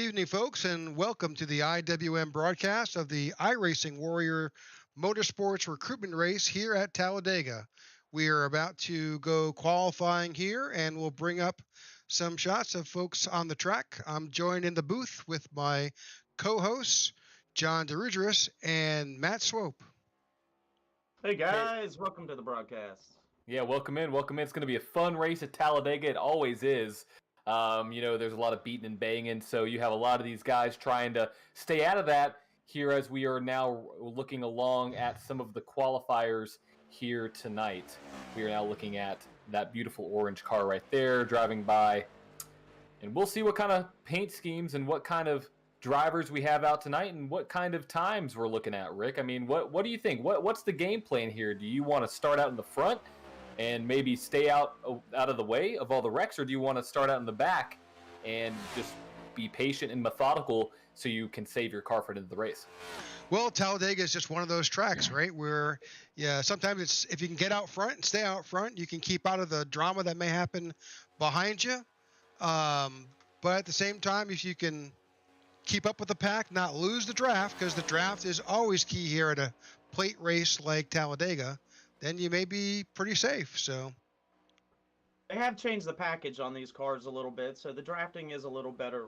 evening, folks, and welcome to the IWM broadcast of the iRacing Warrior Motorsports Recruitment Race here at Talladega. We are about to go qualifying here, and we'll bring up some shots of folks on the track. I'm joined in the booth with my co-hosts, John DeRudris and Matt Swope. Hey guys, welcome to the broadcast. Yeah, welcome in. It's going to be a fun race at Talladega. It always is. There's a lot of beating and banging, so you have a lot of these guys trying to stay out of that here as we are now looking along at some of the qualifiers here tonight. We are now looking at that beautiful orange car right there driving by, and we'll see what kind of paint schemes and what kind of drivers we have out tonight and what kind of times we're looking at, Rick. I mean, what do you think? What's the game plan here? Do you want to start out in the front and maybe stay out of the way of all the wrecks, or do you want to start out in the back and just be patient and methodical so you can save your car for the end of the race? Well, Talladega is just one of those tracks, right? Where, sometimes it's if you can get out front and stay out front, you can keep out of the drama that may happen behind you. But at the same time, if you can keep up with the pack, not lose the draft, because the draft is always key here at a plate race like Talladega, then you may be pretty safe. So They have changed the package on these cars a little bit, so the drafting is a little better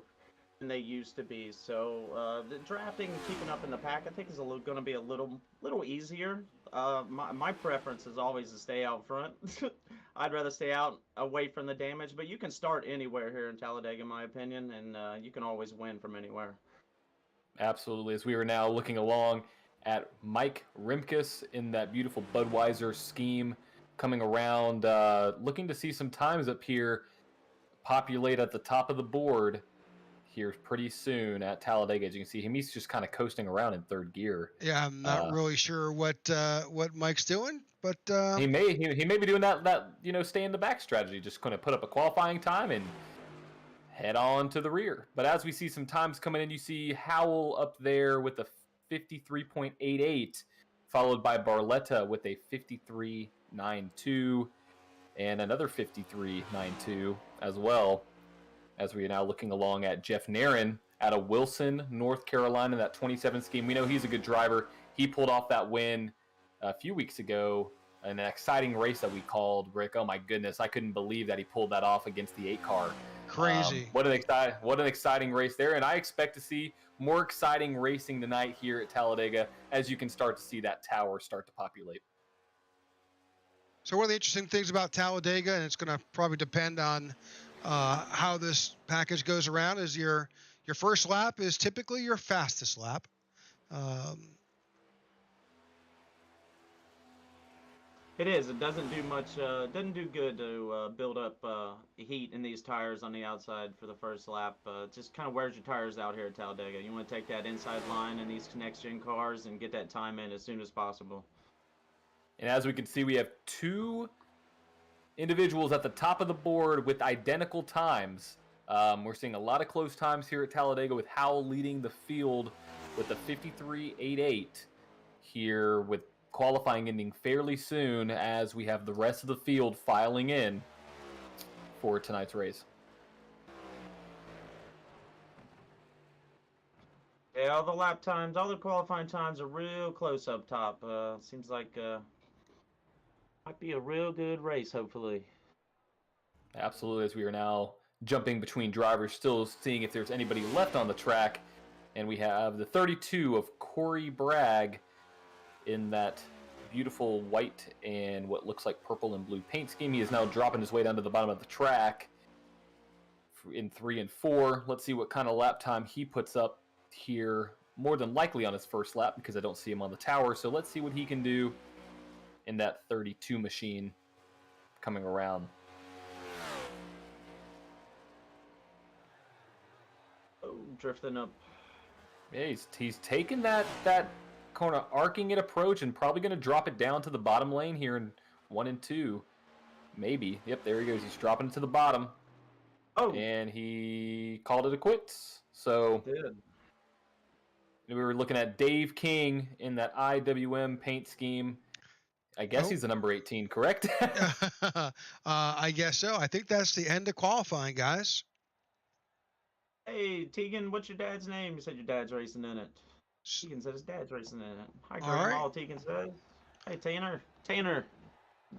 than they used to be. So the drafting, keeping up in the pack, I think is going to be a little easier. My preference is always to stay out front. I'd rather stay out away from the damage, but you can start anywhere here in Talladega, in my opinion, and you can always win from anywhere. Absolutely. As we are now looking along at Mike Rimkus in that beautiful Budweiser scheme coming around, looking to see some times up here populate at the top of the board here pretty soon at Talladega. As you can see him, he's just kind of coasting around in third gear. yeah, I'm not really sure what Mike's doing, but he may be doing that stay in the back strategy, just going to put up a qualifying time and head on to the rear. But as we see some times coming in, you see Howell up there with a 53.88, followed by Barletta with a 53.92 and another 53.92 as well. As we are now looking along at Jeff Narin out of Wilson, North Carolina, that 27 scheme. We know he's a good driver. He pulled off that win a few weeks ago in an exciting race that we called, Rick. Oh my goodness, I couldn't believe that he pulled that off against the 8 car. Crazy. What an exciting race there, and I expect to see more exciting racing tonight here at Talladega as you can start to see that tower start to populate. So one of the interesting things about Talladega, and it's going to probably depend on how this package goes around, is your first lap is typically your fastest lap. It is. It doesn't do much. Doesn't do good to build up heat in these tires on the outside for the first lap. Just kind of wears your tires out here at Talladega. You want to take that inside line in these next-gen cars and get that time in as soon as possible. And as we can see, we have 2 individuals at the top of the board with identical times. We're seeing a lot of close times here at Talladega, with Howell leading the field with a 53.88 here, with qualifying ending fairly soon as we have the rest of the field filing in for tonight's race. Yeah, all the lap times, all the qualifying times are real close up top. Seems like might be a real good race, hopefully. Absolutely, as we are now jumping between drivers, still seeing if there's anybody left on the track. And we have the 32 of Corey Bragg in that beautiful white and what looks like purple and blue paint scheme. He is now dropping his way down to the bottom of the track in 3 and 4. Let's see what kind of lap time he puts up here, more than likely on his first lap, because I don't see him on the tower. So let's see what he can do in that 32 machine coming around. Oh, drifting up. Yeah, he's taking that kind of arcing it approach and probably going to drop it down to the bottom lane here in 1 and 2. Maybe. Yep, there he goes. He's dropping it to the bottom. Oh. And he called it a quits. So we were looking at Dave King in that IWM paint scheme. I guess he's the number 18, correct? I guess so. I think that's the end of qualifying, guys. Hey, Tegan, what's your dad's name? You said your dad's racing in it. Tegan said his dad's racing in it. Hi, All Grandma, right. Tegan says. Hey, Tanner. Tanner.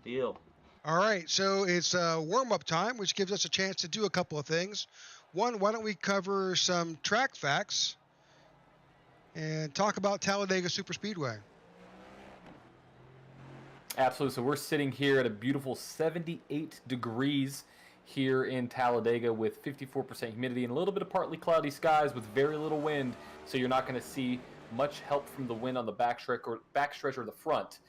Deal. All right, so it's warm-up time, which gives us a chance to do a couple of things. One, why don't we cover some track facts and talk about Talladega Superspeedway? Absolutely. So we're sitting here at a beautiful 78 degrees here in Talladega with 54% humidity and a little bit of partly cloudy skies with very little wind. So you're not going to see much help from the wind on the backstretch or the front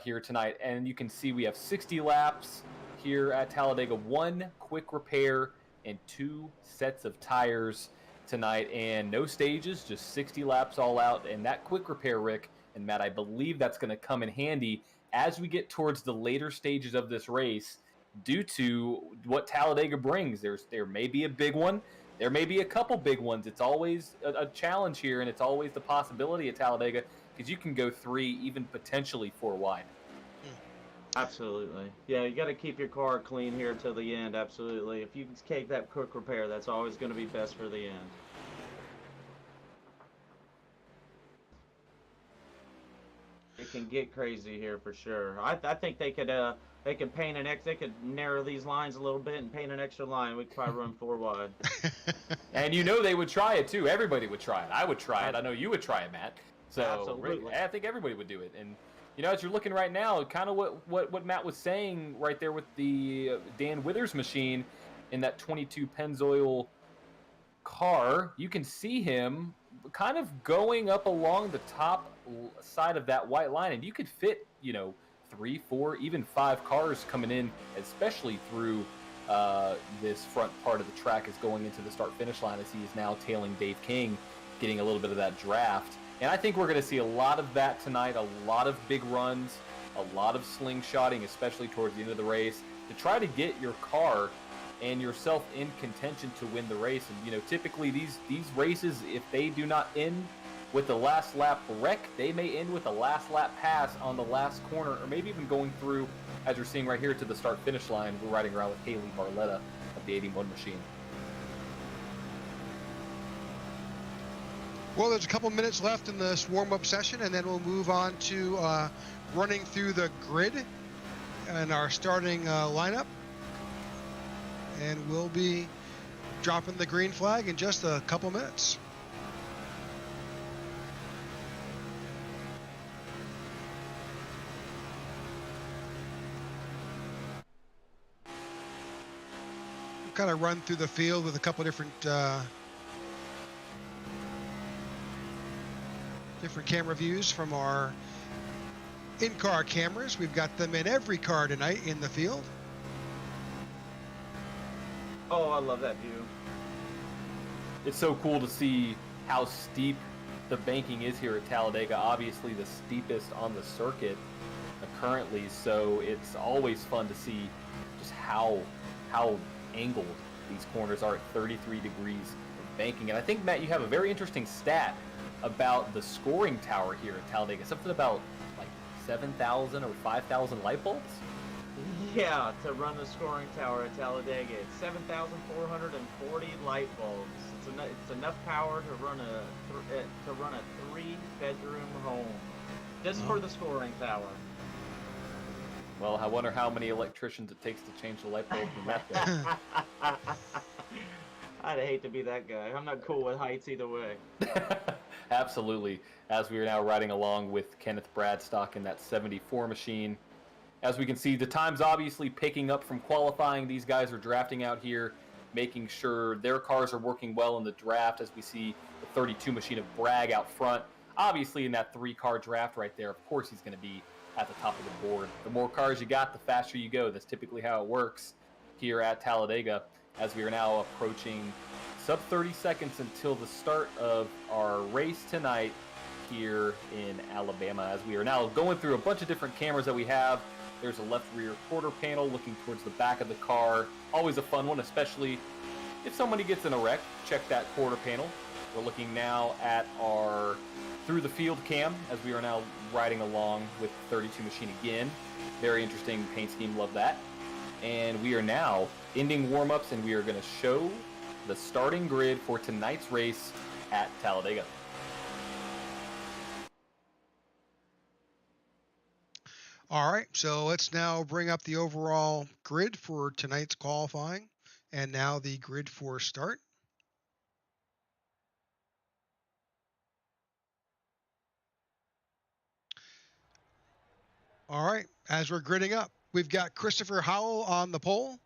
here tonight. And you can see we have 60 laps here at Talladega, 1 quick repair and 2 sets of tires tonight, and no stages, just 60 laps all out. And that quick repair, Rick and Matt, I believe that's going to come in handy as we get towards the later stages of this race, due to what Talladega brings. There may be a big one. There may be a couple big ones. It's always a challenge here, and it's always the possibility at Talladega, because you can go 3, even potentially 4 wide. Absolutely. Yeah, you got to keep your car clean here till the end. Absolutely. If you can take that quick repair, that's always going to be best for the end. It can get crazy here for sure. I think they could paint they could narrow these lines a little bit and paint an extra line. We could probably run 4 wide. And they would try it too. Everybody would try it. I would try it. I know you would try it, Matt. So Absolutely. I think everybody would do it. And as you're looking right now, kind of what Matt was saying right there with the Dan Withers machine in that 22 Pennzoil car, you can see him kind of going up along the top side of that white line, and you could fit 3, 4, even 5 cars coming in, especially through this front part of the track, is going into the start finish line, as he is now tailing Dave King, getting a little bit of that draft. And I think we're going to see a lot of that tonight, a lot of big runs, a lot of slingshotting, especially towards the end of the race, to try to get your car and yourself in contention to win the race. And typically these races, if they do not end with the last lap wreck, they may end with a last lap pass on the last corner, or maybe even going through, as you're seeing right here, to the start finish line. We're riding around with Haley Barletta of the 81 machine. Well, there's a couple minutes left in this warm-up session, and then we'll move on to running through the grid and our starting lineup. And we'll be dropping the green flag in just a couple minutes. We'll kind of run through the field with a couple different camera views from our in-car cameras. We've got them in every car tonight in the field. Oh, I love that view. It's so cool to see how steep the banking is here at Talladega. Obviously the steepest on the circuit currently, so it's always fun to see just how angled these corners are at 33 degrees of banking. And I think, Matt, you have a very interesting stat about the scoring tower here at Talladega. Something about like 7,000 or 5,000 light bulbs? Yeah, to run the scoring tower at Talladega, it's 7,440 light bulbs. It's enough power to run a 3-bedroom home, just for the scoring tower. Well, I wonder how many electricians it takes to change the light bulbs in that thing. I'd hate to be that guy. I'm not cool with heights either way. Absolutely. As we are now riding along with Kenneth Bradstock in that 74 machine. As we can see, the time's obviously picking up from qualifying. These guys are drafting out here, making sure their cars are working well in the draft, as we see the 32 machine of Bragg out front. Obviously, in that 3-car draft right there, of course he's going to be at the top of the board. The more cars you got, the faster you go. That's typically how it works here at Talladega, as we are now approaching sub 30 seconds until the start of our race tonight here in Alabama, as we are now going through a bunch of different cameras that we have. There's a left rear quarter panel looking towards the back of the car. Always a fun one, especially if somebody gets in a wreck. Check that quarter panel. We're looking now at our through the field cam, as we are now riding along with 32 machine again. Very interesting paint scheme, love that. And we are now ending warm-ups, and we are going to show the starting grid for tonight's race at Talladega. All right, so let's now bring up the overall grid for tonight's qualifying, and now the grid for start. All right, as we're gridding up, we've got Christopher Howell on the pole,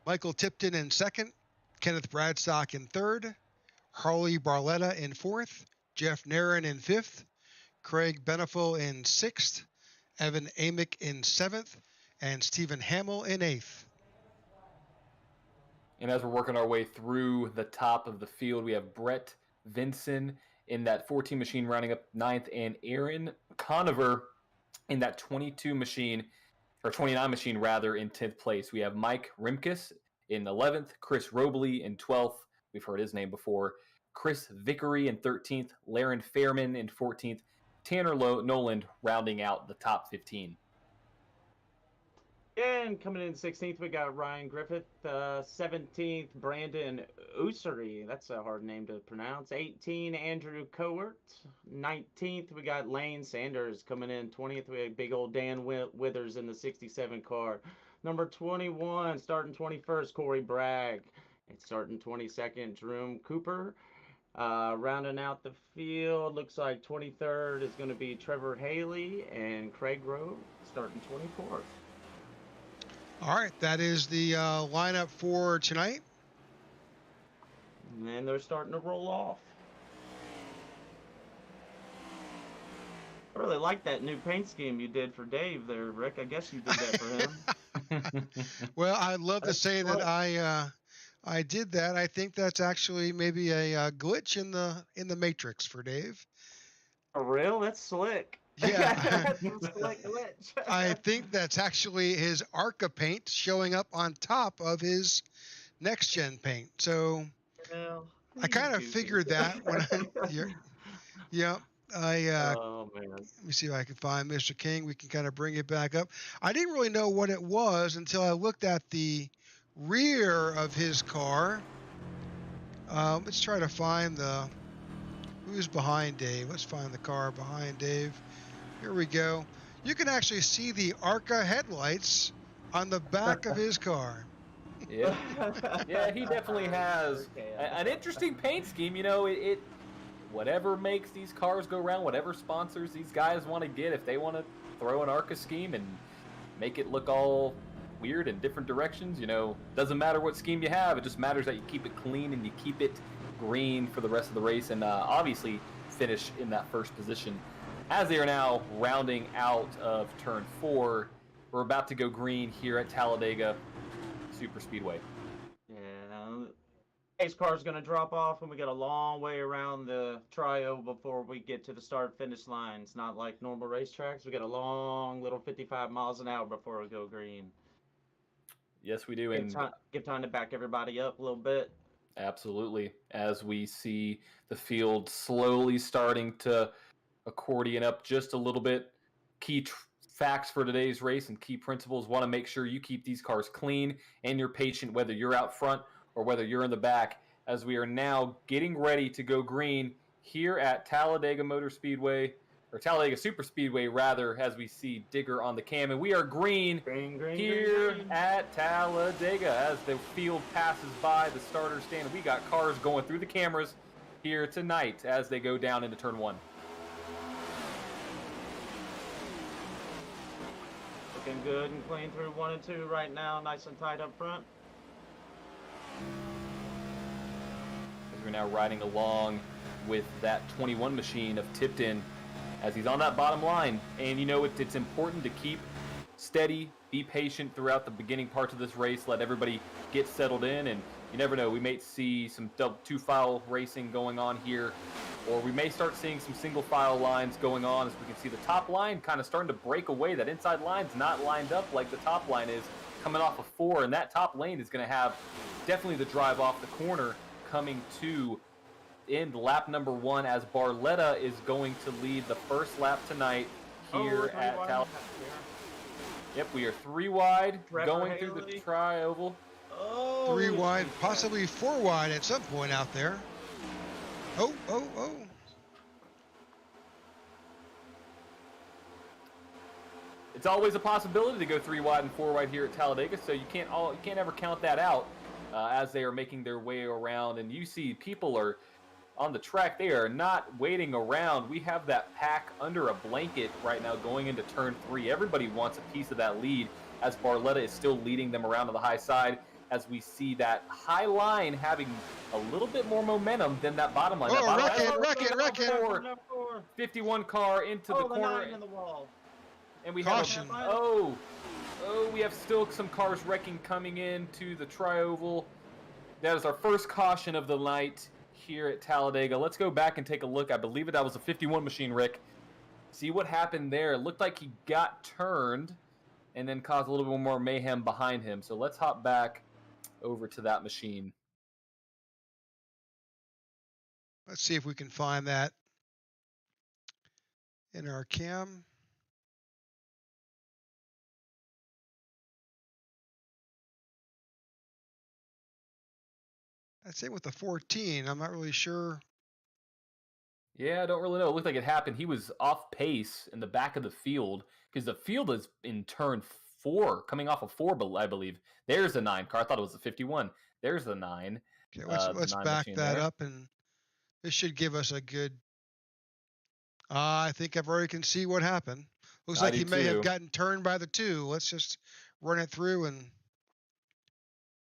Michael Tipton in second, Kenneth Bradstock in third, Harley Barletta in fourth, Jeff Nairn in fifth, Craig Beneful in sixth, Evan Amick in seventh, and Stephen Hamill in eighth. And as we're working our way through the top of the field, we have Brett Vinson in that 14 machine rounding up ninth, and Aaron Conover in that 29 machine rather, in 10th place. We have Mike Rimkus in 11th, Chris Robley in 12th. We've heard his name before. Chris Vickery in 13th, Laren Fairman in 14th, Tanner Noland rounding out the top 15. And coming in 16th, we got Ryan Griffith. 17th, Brandon Usery. That's a hard name to pronounce. 18, Andrew Cowart. 19th, we got Lane Sanders coming in. 20th, we had big old Dan Withers in the 67 car. Number 21, starting 21st, Corey Bragg. And starting 22nd, Jerome Cooper. Rounding out the field, looks like 23rd is going to be Trevor Haley, and Craig Rowe starting 24th. All right, that is the lineup for tonight. And they're starting to roll off. I really like that new paint scheme you did for Dave there, Rick. I guess you did that for him. Well, I'd love to say that I did that. I think that's actually maybe a glitch in the matrix for Dave. For real? That's slick. Yeah. I think that's actually his ARCA paint showing up on top of his next gen paint. So I kind of figured that when oh man. Let me see if I can find Mr. King. We can kind of bring it back up. I didn't really know what it was until I looked at the rear of his car. Let's try to find who's behind Dave. Let's find the car behind Dave. Here we go. You can actually see the ARCA headlights on the back of his car. Yeah, he definitely has an interesting paint scheme. You know, it whatever makes these cars go around, whatever sponsors these guys want to get, if they want to throw an ARCA scheme and make it look all weird in different directions, you know, doesn't matter what scheme you have. It just matters that you keep it clean and you keep it green for the rest of the race, and obviously finish in that first position. As they are now rounding out of turn 4, we're about to go green here at Talladega Super Speedway. Yeah, pace car is going to drop off, and we got a long way around the trio before we get to the start-finish line. It's not like normal racetracks. We got a long little 55 miles an hour before we go green. Yes, we do. Give time to back everybody up a little bit. Absolutely. As we see the field slowly starting to accordion up just a little bit. Key facts for today's race and key principles: want to make sure you keep these cars clean and you're patient, whether you're out front or whether you're in the back, as we are now getting ready to go green here at Talladega Talladega Super Speedway rather, as we see Digger on the cam, and we are green here at Talladega as the field passes by the starter stand. We got cars going through the cameras here tonight as they go down into turn 1. Looking good and clean through 1 and 2 right now, nice and tight up front. As we're now riding along with that 21 machine of Tipton as he's on that bottom line. And you know, it's important to keep steady, be patient throughout the beginning parts of this race, let everybody get settled in, and you never know, we may see some two-file racing going on here, or we may start seeing some single-file lines going on, as we can see the top line kind of starting to break away. That inside line's not lined up like the top line is, coming off of 4, and that top lane is going to have definitely the drive off the corner coming to end lap number 1, as Barletta is going to lead the first lap tonight here at Talladega. Yep, we are 3 wide, going through the tri-oval. Oh, 3 wide, she's possibly 4 wide at some point out there. Oh. It's always a possibility to go 3 wide and 4 wide here at Talladega, so you can't ever count that out as they are making their way around. And you see people are on the track; they are not waiting around. We have that pack under a blanket right now going into turn 3. Everybody wants a piece of that lead as Barletta is still leading them around to the high side. As we see that high line having a little bit more momentum than that bottom line. Oh, That wreck it. 51 car into the corner. The 9 in the wall. And we Caution. have we have still some cars wrecking coming into the tri-oval. That is our first caution of the night here at Talladega. Let's go back and take a look. I believe that was a 51 machine, Rick. See what happened there. It looked like he got turned and then caused a little bit more mayhem behind him. So let's hop back over to that machine. Let's see if we can find that in our cam. I'd say with the 14, I'm not really sure. Yeah, I don't really know. It looked like it happened. He was off pace in the back of the field because the field is in turn 4, coming off of 4, I believe. There's the 9 car. I thought it was the 51. There's the 9. Okay, let's back that up, and this should give us a good. I think I've already can see what happened. Looks like he may have gotten turned by the 2. Let's just run it through and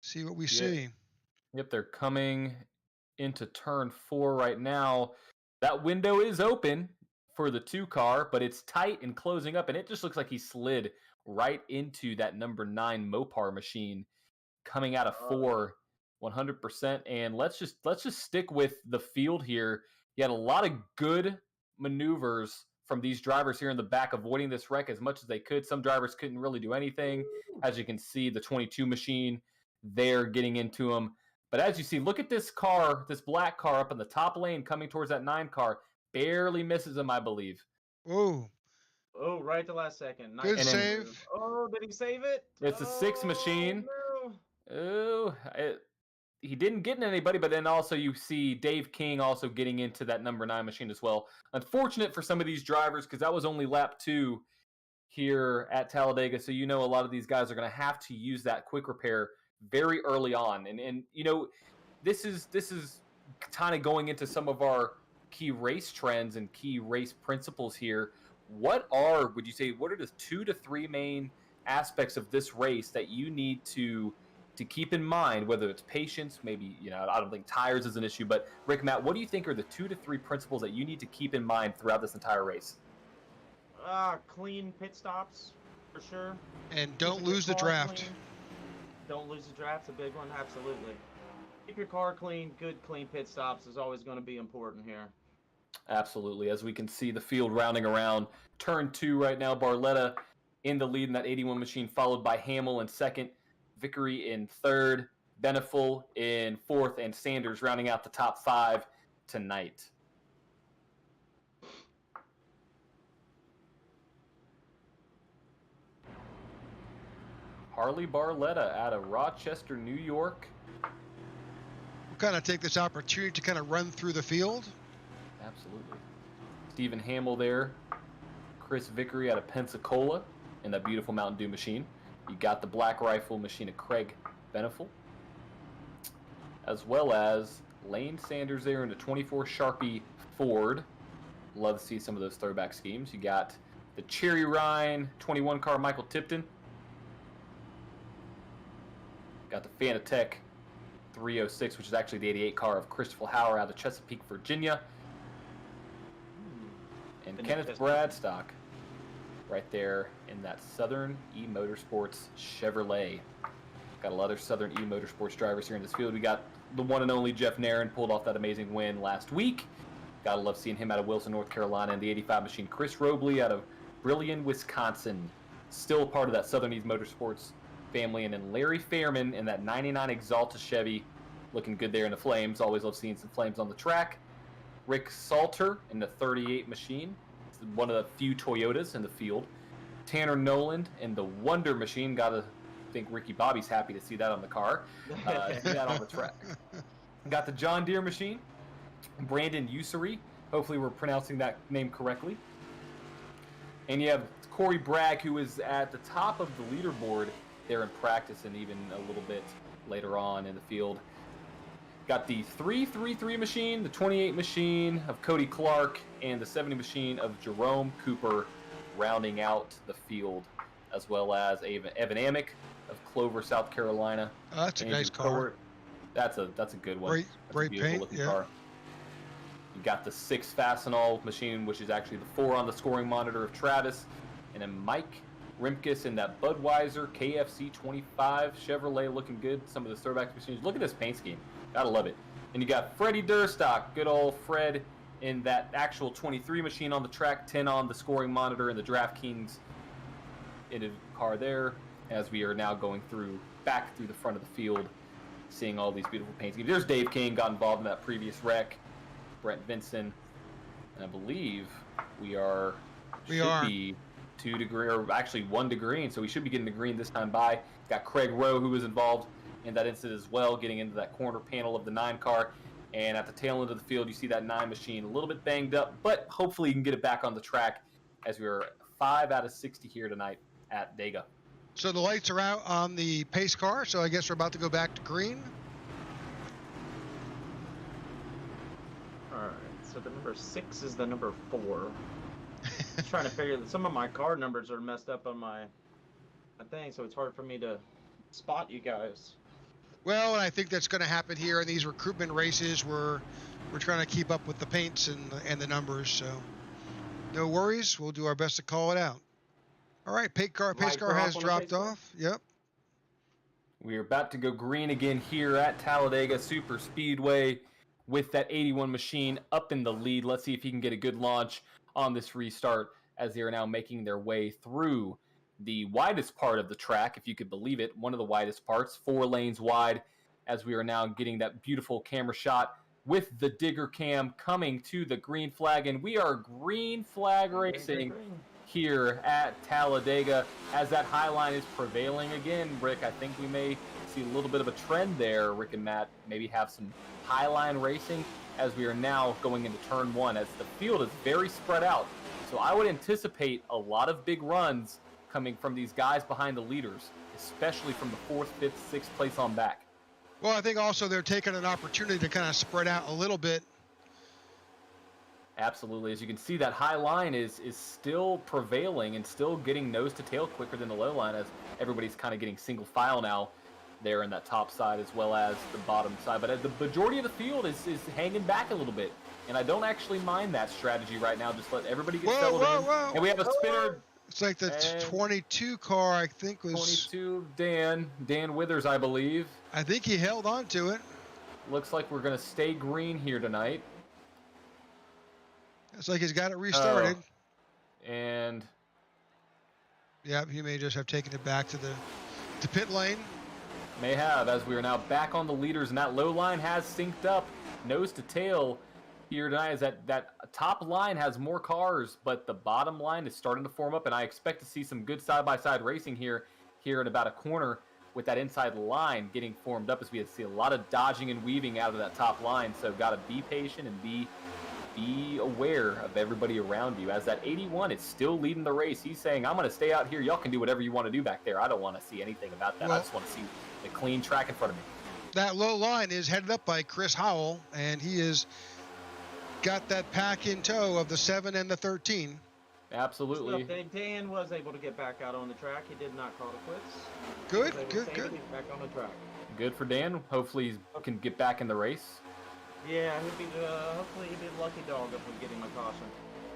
see what we see. Yep, they're coming into turn 4 right now. That window is open for the 2 car, but it's tight and closing up, and it just looks like he slid right into that number 9 Mopar machine coming out of 4 100%. And let's just stick with the field here. You had a lot of good maneuvers from these drivers here in the back, avoiding this wreck as much as they could. Some drivers couldn't really do anything. As you can see, the 22 machine there getting into them. But as you see, look at this car, this black car up in the top lane coming towards that 9 car. Barely misses him, I believe. Whoa. Oh, right at the last second. Nice. Good save. Oh, did he save it? It's a 6 machine. No. He didn't get in anybody, but then also you see Dave King also getting into that number 9 machine as well. Unfortunate for some of these drivers because that was only lap 2 here at Talladega. So a lot of these guys are going to have to use that quick repair very early on. And this is kind of going into some of our key race trends and key race principles here. What are the 2 to 3 main aspects of this race that you need to keep in mind, whether it's patience, maybe, I don't think tires is an issue, but Rick, Matt, what do you think are the 2 to 3 principles that you need to keep in mind throughout this entire race? Clean pit stops, for sure. And don't lose the draft. Clean. Don't lose the draft, a big one, absolutely. Keep your car clean. Good, clean pit stops is always going to be important here. Absolutely. As we can see the field rounding around turn 2 right now, Barletta in the lead in that 81 machine, followed by Hamill in second, Vickery in third, Beneful in fourth, and Sanders rounding out the top 5 tonight. Harley Barletta out of Rochester, New York. We'll kind of take this opportunity to kind of run through the field. Absolutely. Stephen Hamill there. Chris Vickery out of Pensacola in that beautiful Mountain Dew machine. You got the Black Rifle machine of Craig Beneful. As well as Lane Sanders there in the 24 Sharpie Ford. Love to see some of those throwback schemes. You got the Cherry Rhine 21 car Michael Tipton. Got the Fanatec 306, which is actually the 88 car of Christopher Hauer out of Chesapeake, Virginia. And Kenneth Bradstock right there in that Southern E-Motorsports Chevrolet. Got a lot of Southern E-Motorsports drivers here in this field. We got the one and only Jeff Nairn, pulled off that amazing win last week. Gotta love seeing him out of Wilson, North Carolina, and the 85 machine. Chris Robley out of Brillion, Wisconsin. Still part of that Southern E-Motorsports family. And then Larry Fairman in that 99 Exalta Chevy, looking good there in the flames. Always love seeing some flames on the track. Rick Salter in the 38 machine. It's one of the few Toyotas in the field. Tanner Noland in the Wonder machine. Gotta think Ricky Bobby's happy to see that on the car. See that on the track. Got the John Deere machine, Brandon Usery. Hopefully we're pronouncing that name correctly. And you have Corey Bragg, who is at the top of the leaderboard there in practice and even a little bit later on in the field. Got the 333 machine, the 28 machine of Cody Clark, and the 70 machine of Jerome Cooper rounding out the field, as well as Evan Amick of Clover, South Carolina. Oh, that's a nice car. That's a good one. Great paint, yeah. Car. You got the 6 Fastenal machine, which is actually the 4 on the scoring monitor of Travis, and then Mike Rimkus in that Budweiser KFC 25 Chevrolet, looking good. Some of the throwback machines. Look at this paint scheme. Gotta love it. And you got Freddie Durstock, good old Fred, in that actual 23 machine on the track, 10 on the scoring monitor, and the DraftKings in a car there, as we are now going back through the front of the field, seeing all these beautiful paint schemes. There's Dave King, got involved in that previous wreck. Brent Vinson, and I believe we should be 2 to green, or actually 1 to green, so we should be getting to green this time by. Got Craig Rowe, who was involved in that incident as well, getting into that corner panel of the 9 car. And at the tail end of the field, you see that 9 machine a little bit banged up, but hopefully you can get it back on the track, as we are 5 out of 60 here tonight at Dega. So the lights are out on the pace car, so I guess we're about to go back to green. All right, so the number 6 is the number 4. I'm trying to figure that some of my car numbers are messed up on my thing, so it's hard for me to spot you guys. Well, and I think that's going to happen here in these recruitment races. We're trying to keep up with the paints and the numbers, so no worries. We'll do our best to call it out. All right, pace car has dropped off. Yep. We are about to go green again here at Talladega Super Speedway with that 81 machine up in the lead. Let's see if he can get a good launch on this restart, as they are now making their way through the widest part of the track, if you could believe it, one of the widest parts, 4 lanes wide, as we are now getting that beautiful camera shot with the digger cam coming to the green flag. And we are green flag racing here at Talladega, as that high line is prevailing again. Rick, I think we may see a little bit of a trend there. Rick and Matt maybe have some high line racing, as we are now going into turn 1, as the field is very spread out. So I would anticipate a lot of big runs coming from these guys behind the leaders, especially from the 4th, 5th, 6th place on back. Well, I think also they're taking an opportunity to kind of spread out a little bit. Absolutely. As you can see, that high line is still prevailing and still getting nose to tail quicker than the low line, as everybody's kind of getting single file now there in that top side as well as the bottom side. But the majority of the field is hanging back a little bit, and I don't actually mind that strategy right now. Just let everybody get settled in. And we have a spinner. It's like the 22 car, I think, was 22. Dan Withers, I believe. I think he held on to it. Looks like we're going to stay green here tonight. It's like he's got it restarted. And yeah, he may just have taken it back to pit lane. May have, as we are now back on the leaders, and that low line has synced up nose to tail here tonight. Is that top line has more cars, but the bottom line is starting to form up, and I expect to see some good side-by-side racing here in about a corner, with that inside line getting formed up, as we see a lot of dodging and weaving out of that top line. So got to be patient and be aware of everybody around you, as that 81 is still leading the race. He's saying, I'm going to stay out here. Y'all can do whatever you want to do back there. I don't want to see anything about that. Well, I just want to see the clean track in front of me. That low line is headed up by Chris Howell, and he has got that pack in tow of the 7 and the 13. Absolutely. Dan was able to get back out on the track. He did not call it quits. Good. He's back on the track. Good for Dan. Hopefully he can get back in the race. Yeah, hopefully he'd be a lucky dog if we get him a caution.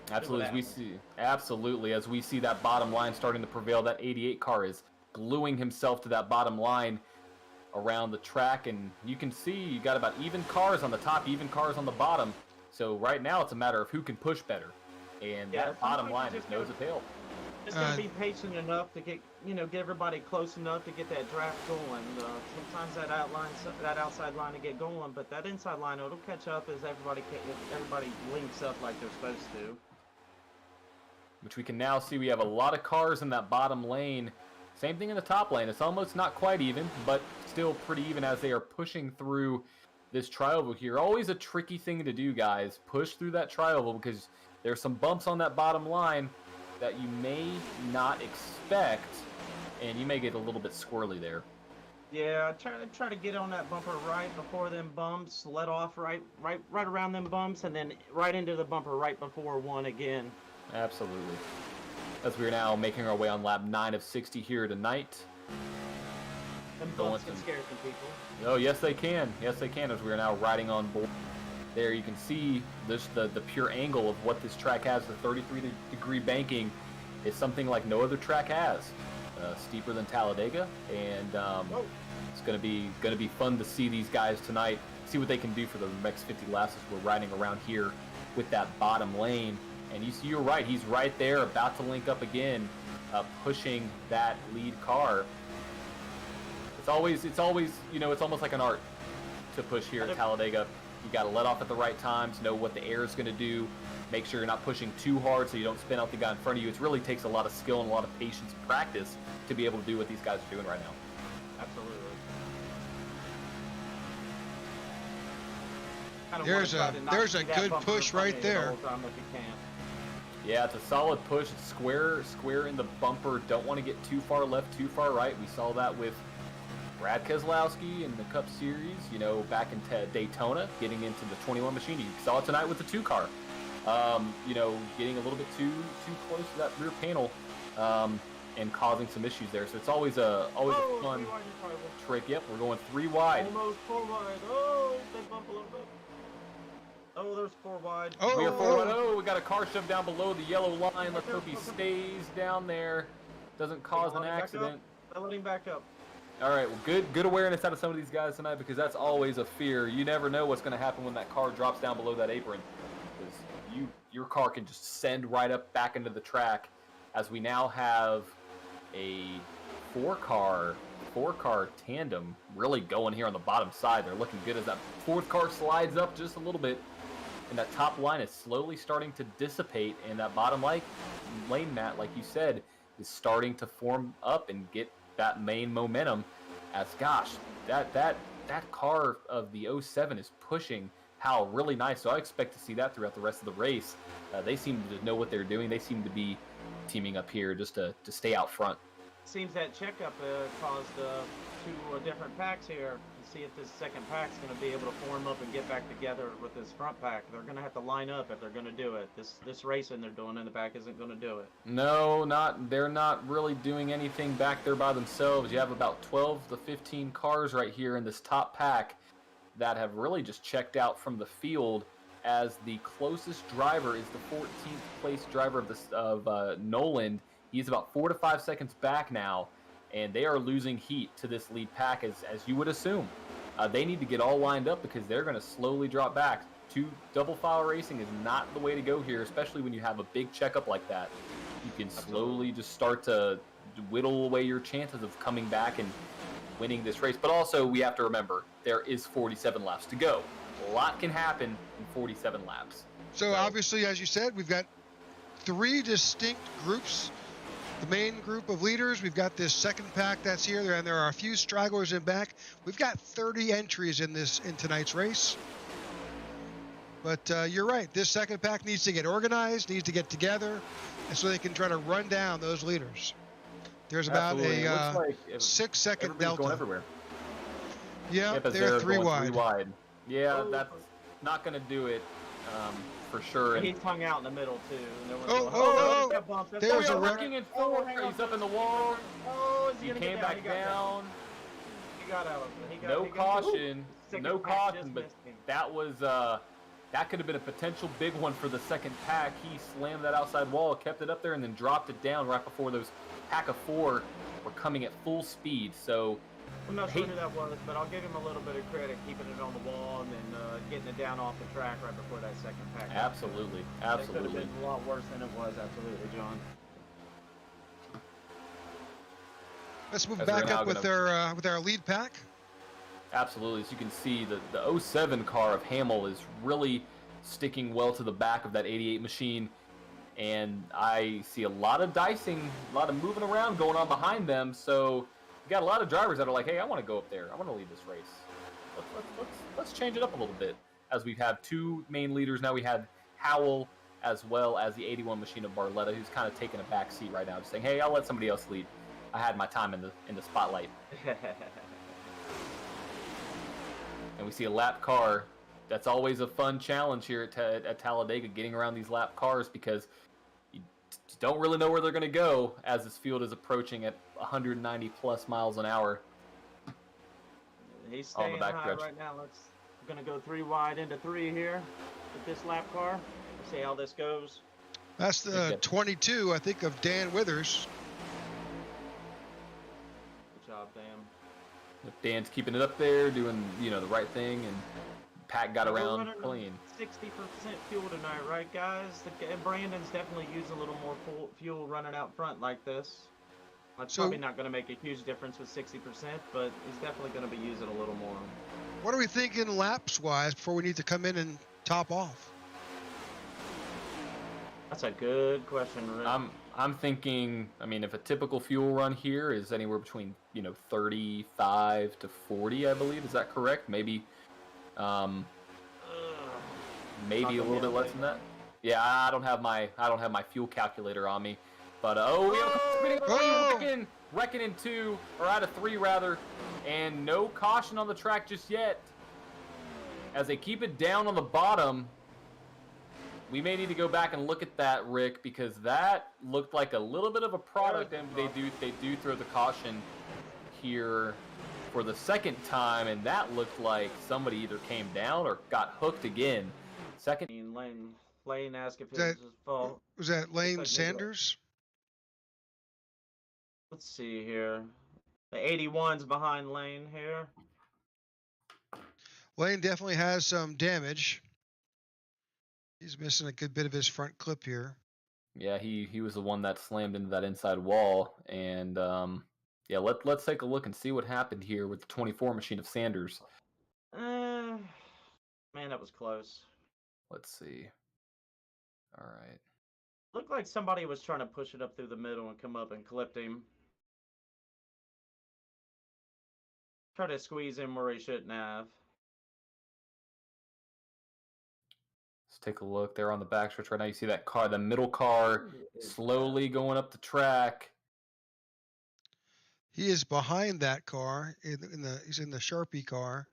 Absolutely, as we see that bottom line starting to prevail. That 88 car is gluing himself to that bottom line around the track, and you can see you got about even cars on the top, even cars on the bottom. So right now it's a matter of who can push better, and that bottom line is nose to tail. Just gotta be patient enough to get everybody close enough to get that draft going. Sometimes that outside line to get going, but that inside line, it'll catch up as everybody links up like they're supposed to. Which we can now see, we have a lot of cars in that bottom lane Same thing in the top lane. It's almost not quite even, but still pretty even as they are pushing through this tri-oval here. Always a tricky thing to do, guys. Push through that tri-oval because there's some bumps on that bottom line that you may not expect, and you may get a little bit squirrely there. Yeah, try to get on that bumper right before them bumps, let off right around them bumps, and then right into the bumper right before one again. Absolutely. As we are now making our way on lap 9 of 60 here tonight. Them bumps can scare some people. Oh, yes they can. Yes they can, as we are now riding on board. There you can see this, the pure angle of what this track has. The 33-degree banking is something like no other track has. Steeper than Talladega, and it's going to be fun to see these guys tonight, see what they can do for the next 50 laps as we're riding around here with that bottom lane. And you're right, he's right there, about to link up again, pushing that lead car. It's always, you know, it's almost like an art to push here at Talladega. You got to let off at the right times, know what the air is going to do, make sure you're not pushing too hard so you don't spin out the guy in front of you. It really takes a lot of skill and a lot of patience and practice to be able to do what these guys are doing right now. Absolutely. There's a good push right there. Yeah, it's a solid push. It's square in the bumper. Don't want to get too far left, too far right. We saw that with Brad Keselowski in the Cup Series, you know, back in Daytona, getting into the 21 machine. You saw it tonight with the 2-car. You know, getting a little bit too close to that rear panel, and causing some issues there. So it's always a fun trick. Yep, we're going 3 wide. Almost 4 wide. Oh, they bump a little bit. Oh, there's 4 wide. Oh, we are 4 wide. Oh, we got a car shoved down below the yellow line. Let's hope he stays down there. Doesn't cause an accident. Let him back up. All right, well, good awareness out of some of these guys tonight, because that's always a fear. You never know what's going to happen when that car drops down below that apron. Because your car can just send right up back into the track, as we now have a 4-car tandem really going here on the bottom side. They're looking good as that 4th car slides up just a little bit, and that top line is slowly starting to dissipate, and that bottom lane, Matt, like you said, is starting to form up and get that main momentum. As gosh, that car of the 07 is pushing Hal really nice, so I expect to see that throughout the rest of the race. They seem to know what they're doing. They seem to be teaming up here just to stay out front. Seems that checkup caused 2 different packs here. See if this second pack's going to be able to form up and get back together with this front pack. They're going to have to line up if they're going to do it. This racing they're doing in the back isn't going to do it. No, they're not really doing anything back there by themselves. You have about 12 to 15 cars right here in this top pack that have really just checked out from the field, as the closest driver is the 14th place driver of Noland. He's about 4 to 5 seconds back now, and they are losing heat to this lead pack, as you would assume. They need to get all lined up because they're going to slowly drop back. Double file racing is not the way to go here, especially when you have a big checkup like that. You can slowly just start to whittle away your chances of coming back and winning this race. But also, we have to remember, there is 47 laps to go. A lot can happen in 47 laps. So obviously, as you said, we've got 3 distinct groups. The main group of leaders, we've got this second pack that's here, and there are a few stragglers in back. We've got 30 entries in tonight's race. But you're right, this second pack needs to get organized, needs to get together, and so they can try to run down those leaders. There's about a 6-second delta. Going everywhere. Yeah, they're 3 wide. Yeah, that's not going to do it. For sure. He's hung out in the middle too. There's a wrecking in 4. He's up in the wall. He came back down. He got out. No caution, but that could have been a potential big one for the second pack. He slammed that outside wall, kept it up there, and then dropped it down right before those pack of 4 were coming at full speed. So I'm not sure who that was, but I'll give him a little bit of credit keeping it on the wall and then getting it down off the track right before that second pack. Absolutely. It could have been a lot worse than it was. Absolutely, John. Let's move back up with our lead pack. Absolutely. As you can see, the 07 car of Hamill is really sticking well to the back of that 88 machine. and I see a lot of dicing, a lot of moving around going on behind them. So you got a lot of drivers that are like, hey, I want to go up there. I want to lead this race. Let's change it up a little bit. As we have two main leaders now, we had Howell as well as the 81 machine of Barletta, who's kind of taking a back seat right now, just saying, hey, I'll let somebody else lead. I had my time in the spotlight. And we see a lap car. That's always a fun challenge here at Talladega, getting around these lap cars, because you don't really know where they're going to go as this field is approaching at 190 plus miles an hour. He's staying high right now. We're going to go 3 wide into 3 here with this lap car. Let's see how this goes. That's the 22, I think, of Dan Withers. Good job, Dan. Dan's keeping it up there, doing the right thing, and Pat got around clean. 60% fuel tonight, right, guys? Brandon's definitely used a little more fuel running out front like this. That's probably not going to make a huge difference with 60%, but he's definitely going to be using a little more. What are we thinking laps-wise before we need to come in and top off? That's a good question, Rick. I'm thinking, I mean, if a typical fuel run here is anywhere between 35 to 40, I believe. Is that correct? Maybe maybe a little bit less than that. Yeah, I don't have my fuel calculator on me, but wrecking in 2 or out of 3 rather, and no caution on the track just yet. As they keep it down on the bottom, we may need to go back and look at that, Rick, because that looked like a little bit of a product, and they do throw the caution here for the second time, and that looked like somebody either came down or got hooked again. Lane asked if it was his fault. Was that Lane Sanders? Let's see here. The 81's behind Lane here. Lane definitely has some damage. He's missing a good bit of his front clip here. Yeah, he was the one that slammed into that inside wall, and yeah, let's take a look and see what happened here with the 24 machine of Sanders. Man, that was close. Let's see. All right. Looked like somebody was trying to push it up through the middle and come up and clipped him. Try to squeeze him where he shouldn't have. Let's take a look there on the backstretch right now. You see that car, the middle car, slowly going up the track. He is behind that car. He's in the Sharpie car.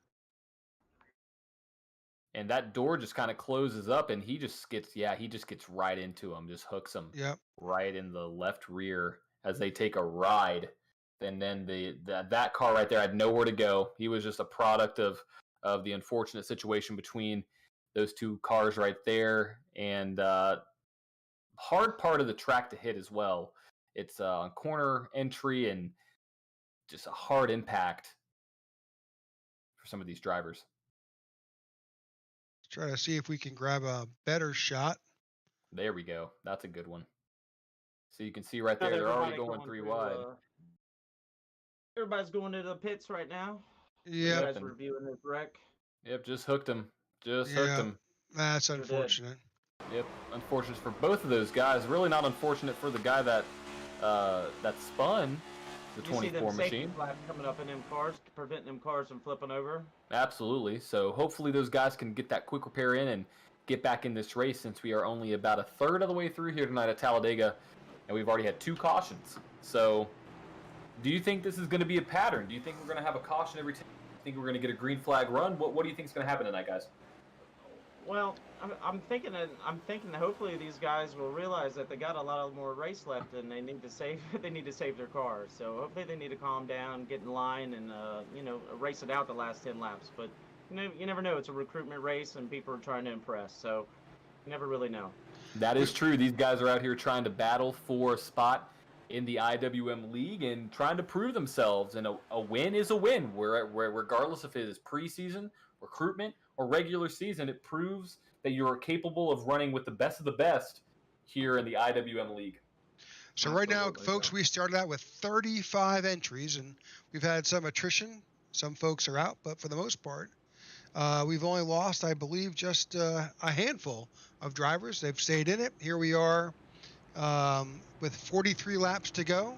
And that door just kind of closes up, and he just gets right into him, just hooks him right in the left rear as they take a ride. And then that car right there had nowhere to go. He was just a product of the unfortunate situation between those two cars right there, and hard part of the track to hit as well. It's a corner entry and just a hard impact for some of these drivers. Let's try to see if we can grab a better shot. There we go. That's a good one. So you can see right there, they're already going 3 wide. Everybody's going to the pits right now. Yeah. You guys reviewing this wreck. Yep, just hooked him. Hooked him. That's unfortunate. Yep, unfortunate for both of those guys. Really not unfortunate for the guy that spun the 24 machine. Coming up in them cars, preventing them cars from flipping over. Absolutely. So hopefully those guys can get that quick repair in and get back in this race, since we are only about a third of the way through here tonight at Talladega, and we've already had 2 cautions. So do you think this is going to be a pattern? Do you think we're going to have a caution every time? Do you think we're going to get a green flag run? What do you think is going to happen tonight, guys? Well, I'm thinking that hopefully these guys will realize that they got a lot more race left, and they need to save their cars. So hopefully they need to calm down, get in line, and race it out the last 10 laps. But you never know. It's a recruitment race, and people are trying to impress. So you never really know. That is true. These guys are out here trying to battle for a spot in the IWM League and trying to prove themselves. And a win is a win. Where regardless if it is preseason, recruitment, or regular season, it proves that you are capable of running with the best of the best here in the IWM League. So right now, folks, we started out with 35 entries, and we've had some attrition. Some folks are out, but for the most part, we've only lost, I believe, just a handful of drivers. They've stayed in it. Here we are with 43 laps to go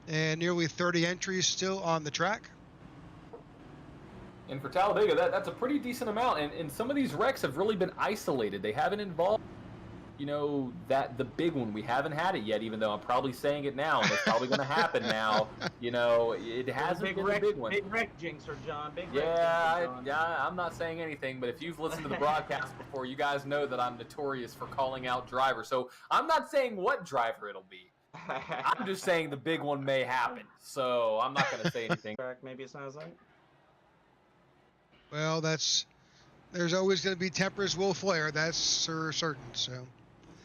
and nearly 30 entries still on the track. And for Talladega, that's a pretty decent amount. And some of these wrecks have really been isolated. They haven't involved, that the big one. We haven't had it yet, even though I'm probably saying it now, and it's probably going to happen now. It hasn't been a big one. Big wreck jinxer, John. Big wreck Yeah, jinxer, John. yeah, I'm not saying anything, but if you've listened to the broadcast before, you guys know that I'm notorious for calling out drivers. So I'm not saying what driver it'll be. I'm just saying the big one may happen. So I'm not going to say anything. Maybe it sounds like. Well, there's always going to be tempers will flare. That's for certain. So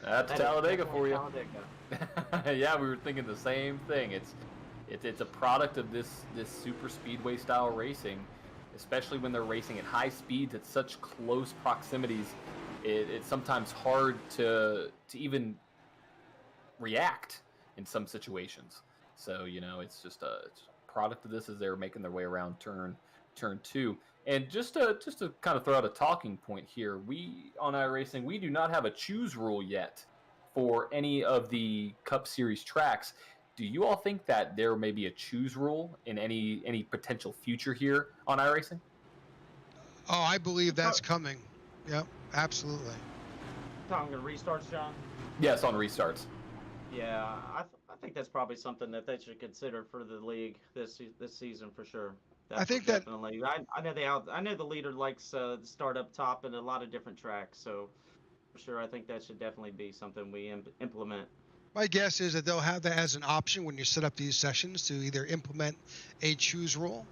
that's Talladega for you. Talladega. Yeah, we were thinking the same thing. It's a product of this super speedway style racing, especially when they're racing at high speeds at such close proximities. It's sometimes hard to even react in some situations. So it's just a product of this as they're making their way around turn 2. And just to kind of throw out a talking point here, we on iRacing, we do not have a choose rule yet for any of the Cup Series tracks. Do you all think that there may be a choose rule in any potential future here on iRacing? Oh, I believe that's coming. Yep, absolutely. Talking restarts, John? Yes, on restarts. Yeah, I think that's probably something that they should consider for the league this season for sure. I think that definitely. I know the leader likes to start up top in a lot of different tracks, so for sure I think that should definitely be something we implement. my guess is that they'll have that as an option when you set up these sessions to either implement a choose rule.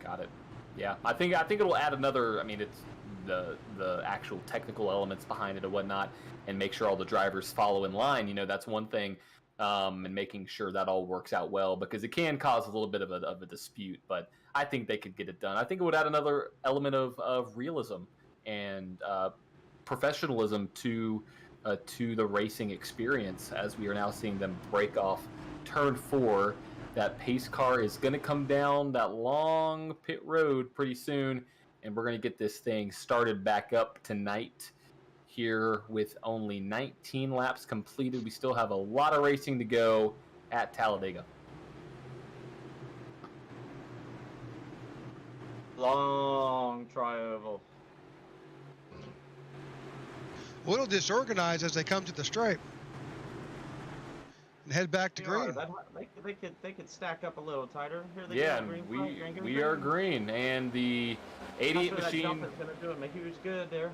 Got it. Yeah, I think it'll add another. I mean, it's the actual technical elements behind it and whatnot, and make sure all the drivers follow in line. That's one thing. And making sure that all works out well, because it can cause a little bit of a dispute, but I think they could get it done. I think it would add another element of realism and professionalism to the racing experience, as we are now seeing them break off turn 4. That pace car is going to come down that long pit road pretty soon, and we're going to get this thing started back up tonight. Here with only 19 laps completed. We still have a lot of racing to go at Talladega. Long tri-oval. A little disorganized as they come to the stripe and head back to green. They could stack up a little tighter. Here they Yeah, go, and we are green, and the 88 machine. That jump is going to do him a huge good there.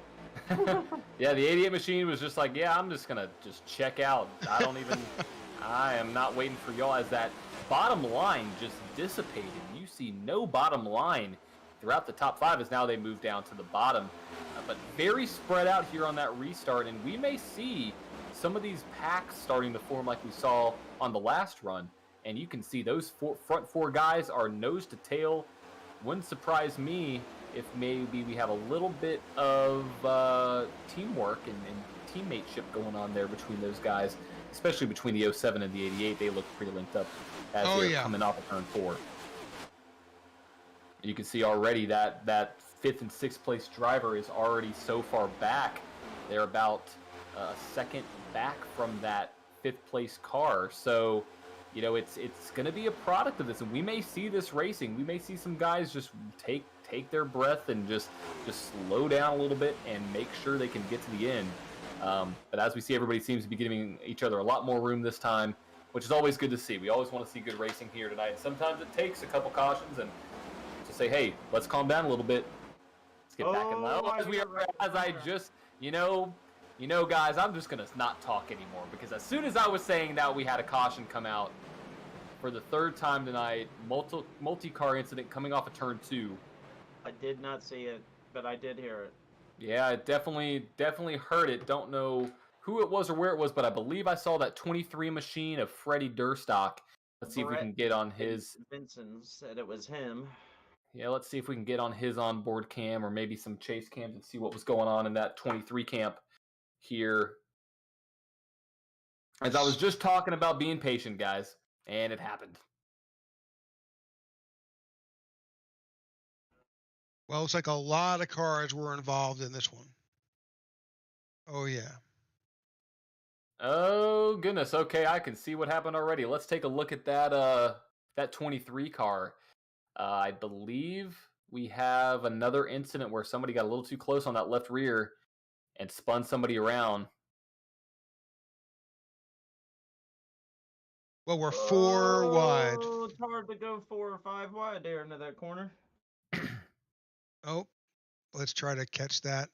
Yeah, the 88 machine was just like, yeah, I'm just gonna check out. I am not waiting for y'all, as that bottom line just dissipated. You see no bottom line throughout the top 5 as now they move down to the bottom. But very spread out here on that restart, and we may see some of these packs starting to form like we saw on the last run. And you can see those front 4 guys are nose to tail. Wouldn't surprise me if maybe we have a little bit of teamwork and teammateship going on there between those guys, especially between the 07 and the 88. They look pretty linked up as they're coming off of turn 4. You can see already that 5th and 6th place driver is already so far back. They're about a second back from that 5th place car. So, it's going to be a product of this, and we may see this racing. We may see some guys just take their breath and just slow down a little bit and make sure they can get to the end. But as we see, everybody seems to be giving each other a lot more room this time, which is always good to see. We always want to see good racing here tonight. Sometimes it takes a couple cautions and to say, hey, let's calm down a little bit. Let's get back in line. Guys, I'm just going to not talk anymore, because as soon as I was saying that, we had a caution come out for the 3rd time tonight. Multi-car incident coming off of turn 2. I did not see it, but I did hear it. Yeah, I definitely heard it. Don't know who it was or where it was, but I believe I saw that 23 machine of Freddie Durstock. Let's see if we can get on his. Vincent said it was him. Yeah, let's see if we can get on his onboard cam or maybe some chase cams and see what was going on in that 23 camp here. As I was just talking about being patient, guys, and it happened. Well, it's like a lot of cars were involved in this one. Oh, yeah. Oh goodness. Okay, I can see what happened already. Let's take a look at that 23 car. I believe we have another incident where somebody got a little too close on that left rear and spun somebody around. Well, we're 4 wide. Oh, it's hard to go 4 or 5 wide there into that corner. Oh, let's try to catch that.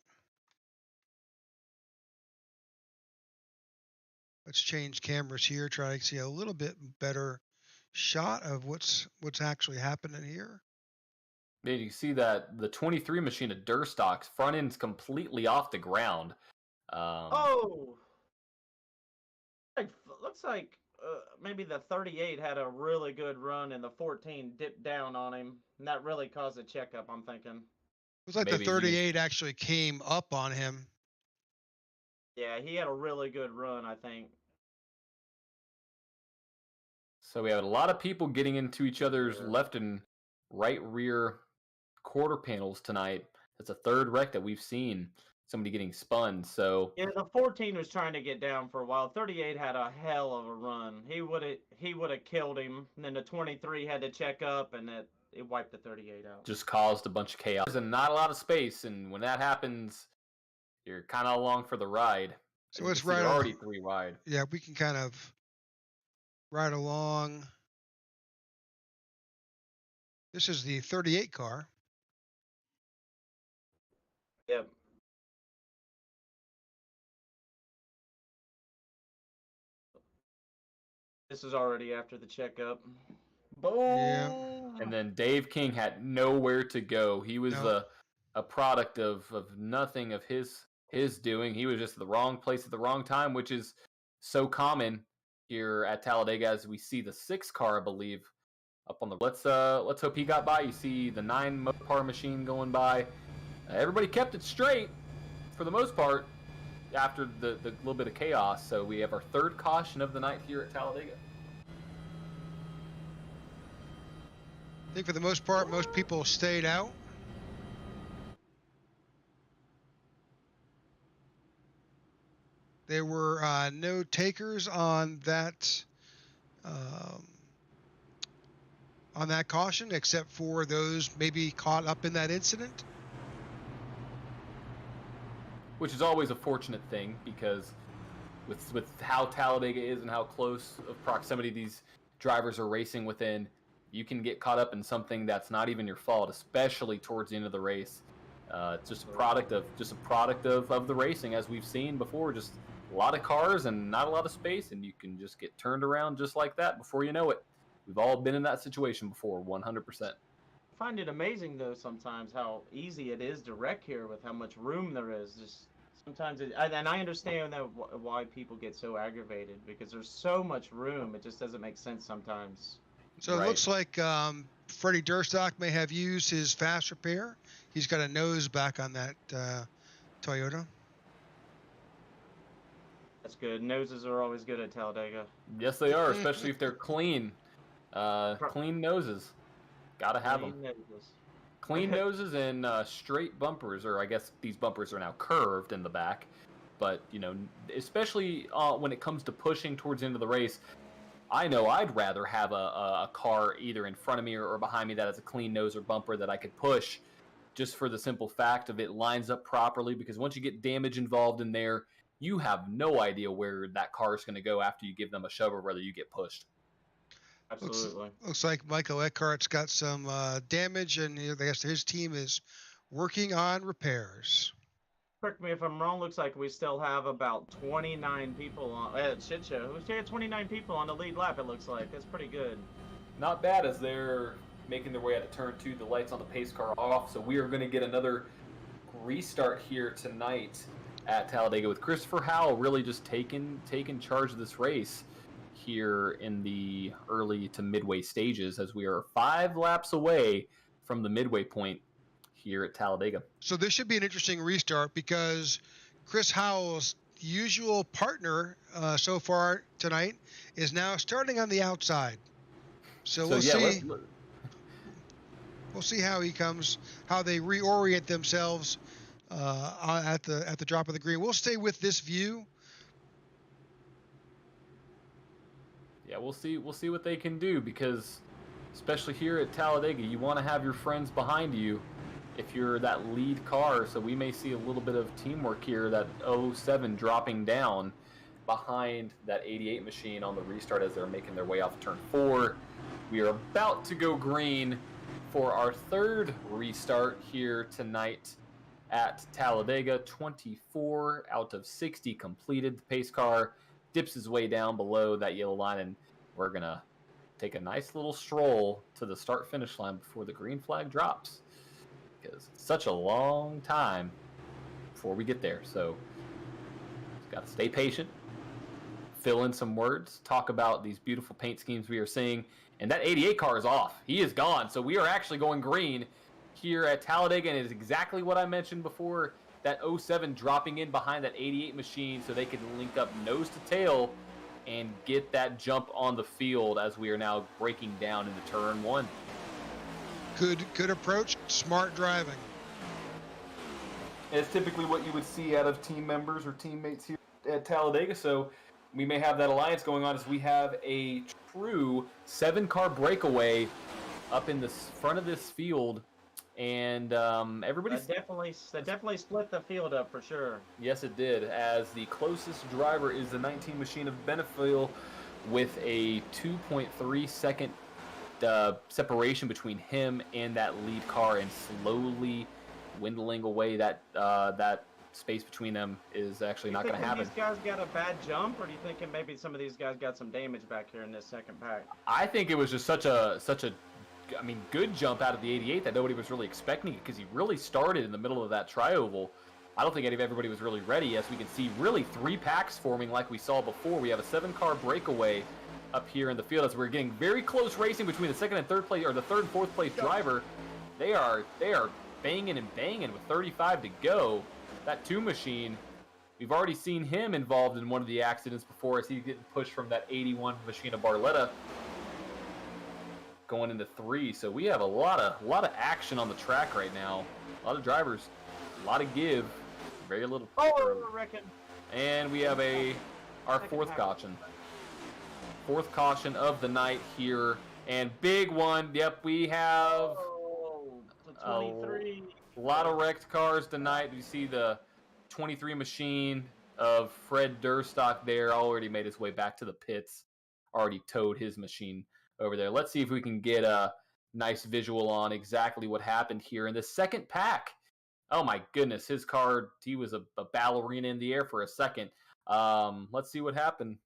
Let's change cameras here, try to see a little bit better shot of what's actually happening here. Did you see that the 23 machine at Durstock's front end's completely off the ground? Oh! Looks like maybe the 38 had a really good run and the 14 dipped down on him. And that really caused a checkup, I'm thinking. It was like Maybe the 38 actually came up on him. Yeah, he had a really good run, I think. So we have a lot of people getting into each other's left and right rear quarter panels tonight. That's a third wreck that we've seen. Somebody getting spun. So yeah, the 14 was trying to get down for a while. 38 had a hell of a run. He would have killed him. And then the 23 had to check up, and it wiped the 38 out. Just caused a bunch of chaos and not a lot of space. And when that happens, you're kind of along for the ride. So let's ride. ride Already 3 wide. Yeah, we can kind of ride along. This is the 38 car. Yep. This is already after the checkup. Boom! Yeah. And then Dave King had nowhere to go. He was a product of nothing of his doing. He was just at the wrong place at the wrong time, which is so common here at Talladega, as we see the 6 car, I believe, up on the. Let's hope he got by. You see the 9 Mopar machine going by. Everybody kept it straight for the most part after the little bit of chaos. So we have our 3rd caution of the night here at Talladega. I think for the most part, most people stayed out. There were no takers on that caution, except for those maybe caught up in that incident. Which is always a fortunate thing, because with how Talladega is and how close of proximity these drivers are racing within, you can get caught up in something that's not even your fault, especially towards the end of the race. It's just a product of the racing, as we've seen before. Just a lot of cars and not a lot of space, and you can just get turned around just like that before you know it. We've all been in that situation before, 100%. I find it amazing, though, sometimes how easy it is to wreck here with how much room there is. Just sometimes, and I understand that why people get so aggravated, because there's so much room. It just doesn't make sense sometimes. So it looks like Freddie Durstock may have used his fast repair. He's got a nose back on that Toyota. That's good. Noses are always good at Talladega. Yes, they are, especially if they're clean. Clean noses. Gotta have them. Clean noses and straight bumpers, or I guess these bumpers are now curved in the back. But, you know, especially when it comes to pushing towards the end of the race, I know I'd rather have a car either in front of me or behind me that has a clean nose or bumper that I could push, just for the simple fact of it lines up properly. Because once you get damage involved in there, you have no idea where that car is going to go after you give them a shove or whether you get pushed. Absolutely. Looks like Michael Eckhart's got some damage, and I guess his team is working on repairs. Correct me if I'm wrong. Looks like we still have about 29 people on shit show. We still have 29 people on the lead lap. It looks like that's pretty good. Not bad, as they're making their way out of turn 2. The lights on the pace car are off, so we are going to get another restart here tonight at Talladega with Christopher Howell really just taking charge of this race here in the early to midway stages, as we are 5 laps away from the midway point here at Talladega. So this should be an interesting restart, because Chris Howell's usual partner so far tonight is now starting on the outside. So we'll see. We'll see how he comes, how they reorient themselves at the drop of the green. We'll stay with this view Yeah, we'll see what they can do, because especially here at Talladega, you want to have your friends behind you if you're that lead car. So we may see a little bit of teamwork here, that 07 dropping down behind that 88 machine on the restart as they're making their way off of turn 4. We are about to go green for our third restart here tonight at Talladega. 24 out of 60 completed. The pace car dips his way down below that yellow line, and we're going to take a nice little stroll to the start-finish line before the green flag drops, because it's such a long time before we get there. So got to stay patient, fill in some words, talk about these beautiful paint schemes we are seeing. And that 88 car is off. He is gone. So we are actually going green here at Talladega, and it is exactly what I mentioned before, that 07 dropping in behind that 88 machine so they can link up nose to tail and get that jump on the field as we are now breaking down into turn 1. Good approach, smart driving. It's typically what you would see out of team members or teammates here at Talladega, so we may have that alliance going on as we have a true 7-car breakaway up in the front of this field, and everybody's that definitely split the field up for sure. Yes, it did, as the closest driver is the 19 machine of Benefiel with a 2.3 second separation between him and that lead car, and slowly dwindling away. That space between them is actually not going to happen. These guys got a bad jump, or do you think maybe some of these guys got some damage back here in this second pack? I think it was just such a good jump out of the 88 that nobody was really expecting it, because he really started in the middle of that tri-oval. I don't think everybody was really ready. As we can see, really 3 packs forming like we saw before. We have a 7-car breakaway up here in the field as we're getting very close racing between the second and third place, or the third and fourth place driver. They are banging and banging with 35 to go. That 2 machine, we've already seen him involved in one of the accidents before, as he's getting pushed from that 81 machine of Barletta going into 3. So we have a lot of action on the track right now. A lot of drivers, a lot of give, very little. Oh, I reckon. And we have our fourth caution. Fourth caution of the night here, and big one. Yep, we have the 23. A lot of wrecked cars tonight. You see the 23 machine of Fred Durstock there already made his way back to the pits, already towed his machine over there. Let's see if we can get a nice visual on exactly what happened here in the second pack. Oh my goodness, his car, he was a ballerina in the air for a second. Let's see what happened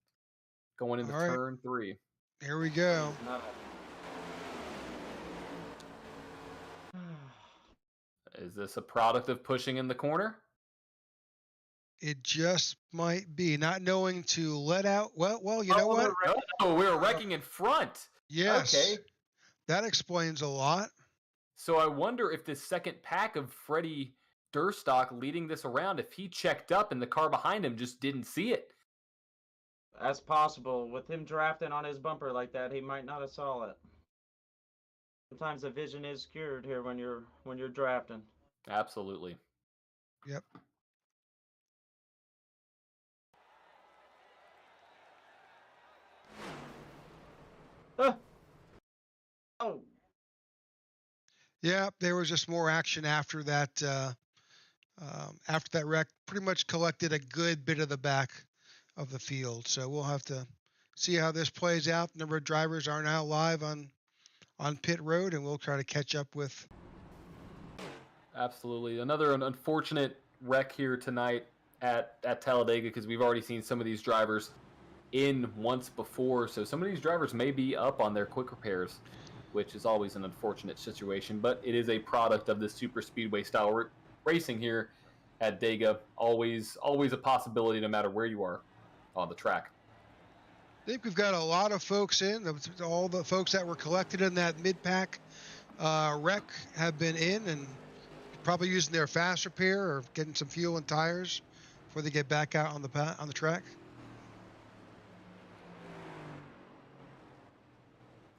going into turn 3. Here we go. Is this a product of pushing in the corner? It just might be. Not knowing to let out. Well, you know what? Oh, we were wrecking in front. Yes. Okay. That explains a lot. So I wonder if this second pack of Freddie Durstock leading this around, if he checked up and the car behind him just didn't see it. That's possible. With him drafting on his bumper like that, he might not have saw it. Sometimes the vision is skewed here when you're drafting. Absolutely. Yep. Oh. Yeah, there was just more action after that. After that wreck, pretty much collected a good bit of the back of the field. So we'll have to see how this plays out. The number of drivers are now live on pit road, and we'll try to catch up with. Absolutely. Another unfortunate wreck here tonight at Talladega, because we've already seen some of these drivers in once before. So some of these drivers may be up on their quick repairs, which is always an unfortunate situation, but it is a product of this super speedway style racing here at Dega. Always a possibility no matter where you are on the track. I think we've got a lot of folks in. All the folks that were collected in that mid-pack wreck have been in and probably using their fast repair or getting some fuel and tires before they get back out on the track.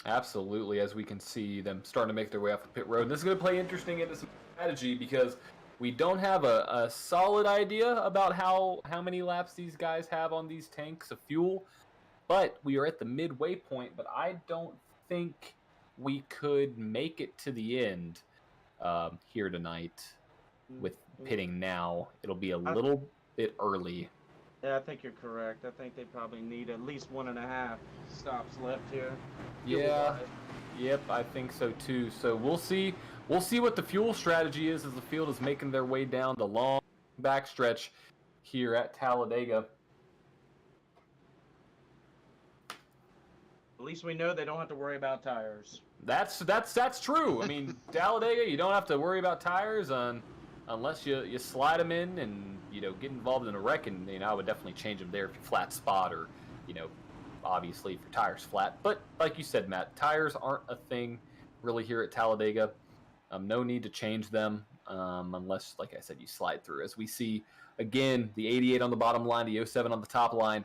Absolutely, as we can see them starting to make their way off the pit road. And this is going to play interesting into some strategy, because we don't have a solid idea about how many laps these guys have on these tanks of fuel. but we are at the midway point, but I don't think we could make it to the end here tonight with pitting now. It'll be a little bit early. Yeah, I think you're correct. I think they probably need at least 1.5 stops left here. Yeah. Yep, I think so too. So we'll see. We'll see what the fuel strategy is as the field is making their way down the long backstretch here at Talladega. At least we know they don't have to worry about tires. That's true. I mean, Talladega, you don't have to worry about tires unless you slide them in and get involved in a wreck. And I would definitely change them there if you're flat spot or obviously if your tire's flat. But like you said, Matt, tires aren't a thing really here at Talladega. No need to change them unless, like I said, you slide through. As we see again, the 88 on the bottom line, the 07 on the top line.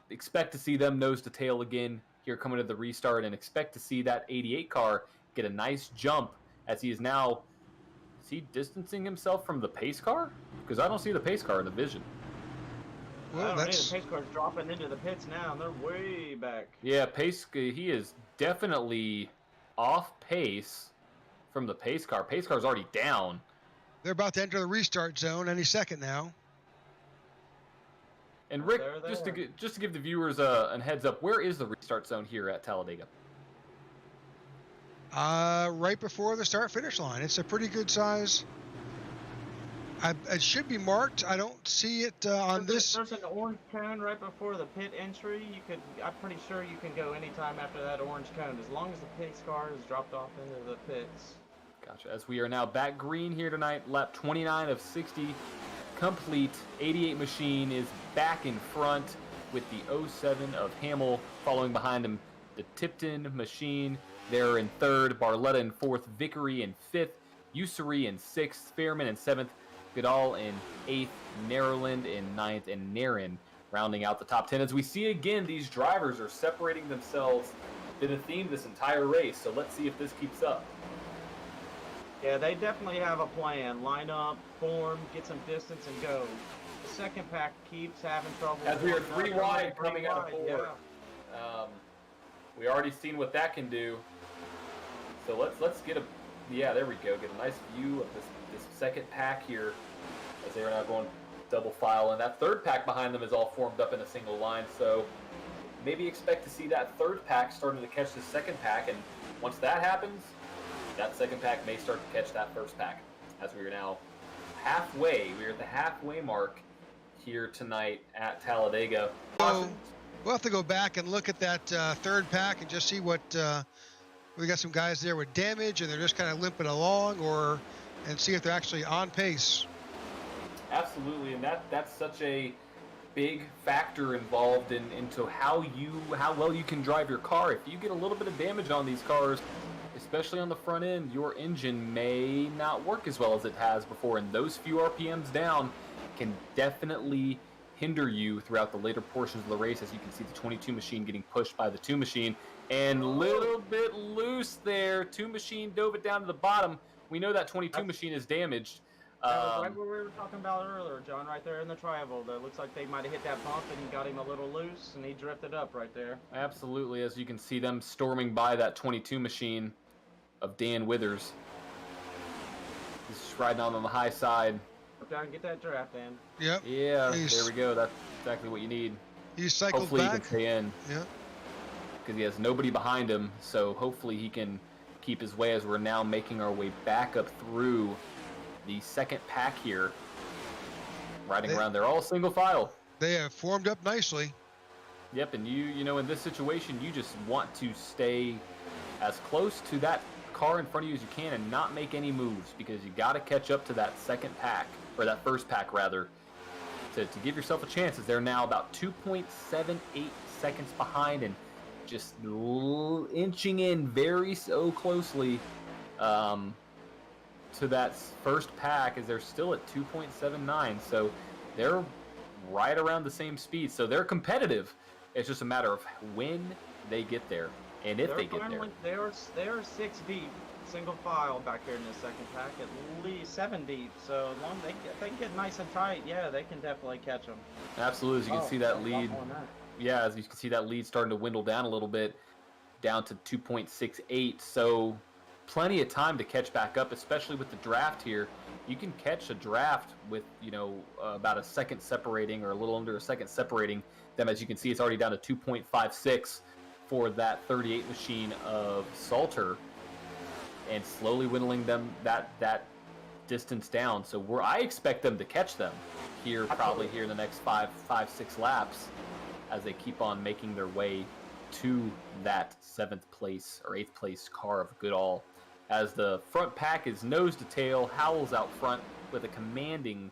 Expect to see them nose to tail again here coming to the restart, and expect to see that 88 car get a nice jump as he is now. Is he distancing himself from the pace car? Because I don't see the pace car in the vision. Well, the pace car's dropping into the pits now, and they're way back. Yeah, pace. He is definitely off pace from the pace car. Pace car's already down. They're about to enter the restart zone any second now. And Rick, just to give the viewers a heads up, where is the restart zone here at Talladega? Right before the start-finish line. It's a pretty good size. It should be marked. I don't see it on this. There's an orange cone right before the pit entry. I'm pretty sure you can go anytime after that orange cone, as long as the pace car is dropped off into the pits. Gotcha. As we are now back green here tonight, lap 29 of 60 complete. 88 machine is back in front with the 07 of Hamill following behind him. The Tipton machine there in third, Barletta in fourth, Vickery in fifth, Ussery in sixth, Fairman in seventh, Goodall in eighth, Maryland in ninth, and Narin rounding out the top 10. As we see again, these drivers are separating themselves. Been a theme this entire race, so let's see if this keeps up. Yeah, they definitely have a plan. Line up, form, get some distance, and go. The second pack keeps having trouble. As we are 3 wide coming out of 4. Yeah. We already seen what that can do. So let's get there we go. Get a nice view of this second pack here as they are now going double file. And that third pack behind them is all formed up in a single line. So maybe expect to see that third pack starting to catch the second pack. And once that happens, that second pack may start to catch that first pack, as we are now halfway. We are at the halfway mark here tonight at Talladega. So we'll have to go back and look at that third pack and just see what we got. Some guys there with damage and they're just kind of limping along, and see if they're actually on pace. Absolutely, and that's such a big factor involved into how well you can drive your car. If you get a little bit of damage on these cars, especially on the front end, your engine may not work as well as it has before, and those few RPMs down can definitely hinder you throughout the later portions of the race. As you can see, the 22 machine getting pushed by the 2 machine, and a little bit loose there. 2 machine dove it down to the bottom. We know that 22 machine is damaged. That was right where we were talking about earlier, John, right there in the tri-oval. That looks like they might have hit that bump and got him a little loose, and he drifted up right there. Absolutely, as you can see them storming by that 22 machine of Dan Withers. He's just riding on the high side. Look down and get that draft in. Yep. Yeah, there we go. That's exactly what you need. He cycled hopefully back. He can stay in. Yeah. Because he has nobody behind him, so hopefully he can keep his way as we're now making our way back up through the second pack here. Riding around, they're all single file. They have formed up nicely. Yep, and you know, in this situation, you just want to stay as close to that car in front of you as you can and not make any moves, because you got to catch up to that second pack, or that first pack rather, to give yourself a chance, as they're now about 2.78 seconds behind and just inching in very so closely to that first pack, as they're still at 2.79, so they're right around the same speed, so they're competitive. It's just a matter of when they get there. And if they get there. They are 6 deep, single file back here in this second pack, at least 7 deep. So as long as they can get nice and tight, yeah, they can definitely catch them. Absolutely, as you can see that lead. yeah, as you can see, that lead starting to dwindle down a little bit, down to 2.68. So plenty of time to catch back up, especially with the draft here. You can catch a draft with, about a second separating, or a little under a second separating them. As you can see, it's already down to 2.56 for that 38 machine of Salter, and slowly whittling them that distance down. So I expect them to catch them here, probably here in the next 5-6 laps, as they keep on making their way to that 7th place or 8th place car of Goodall. As the front pack is nose to tail, Howell's out front with a commanding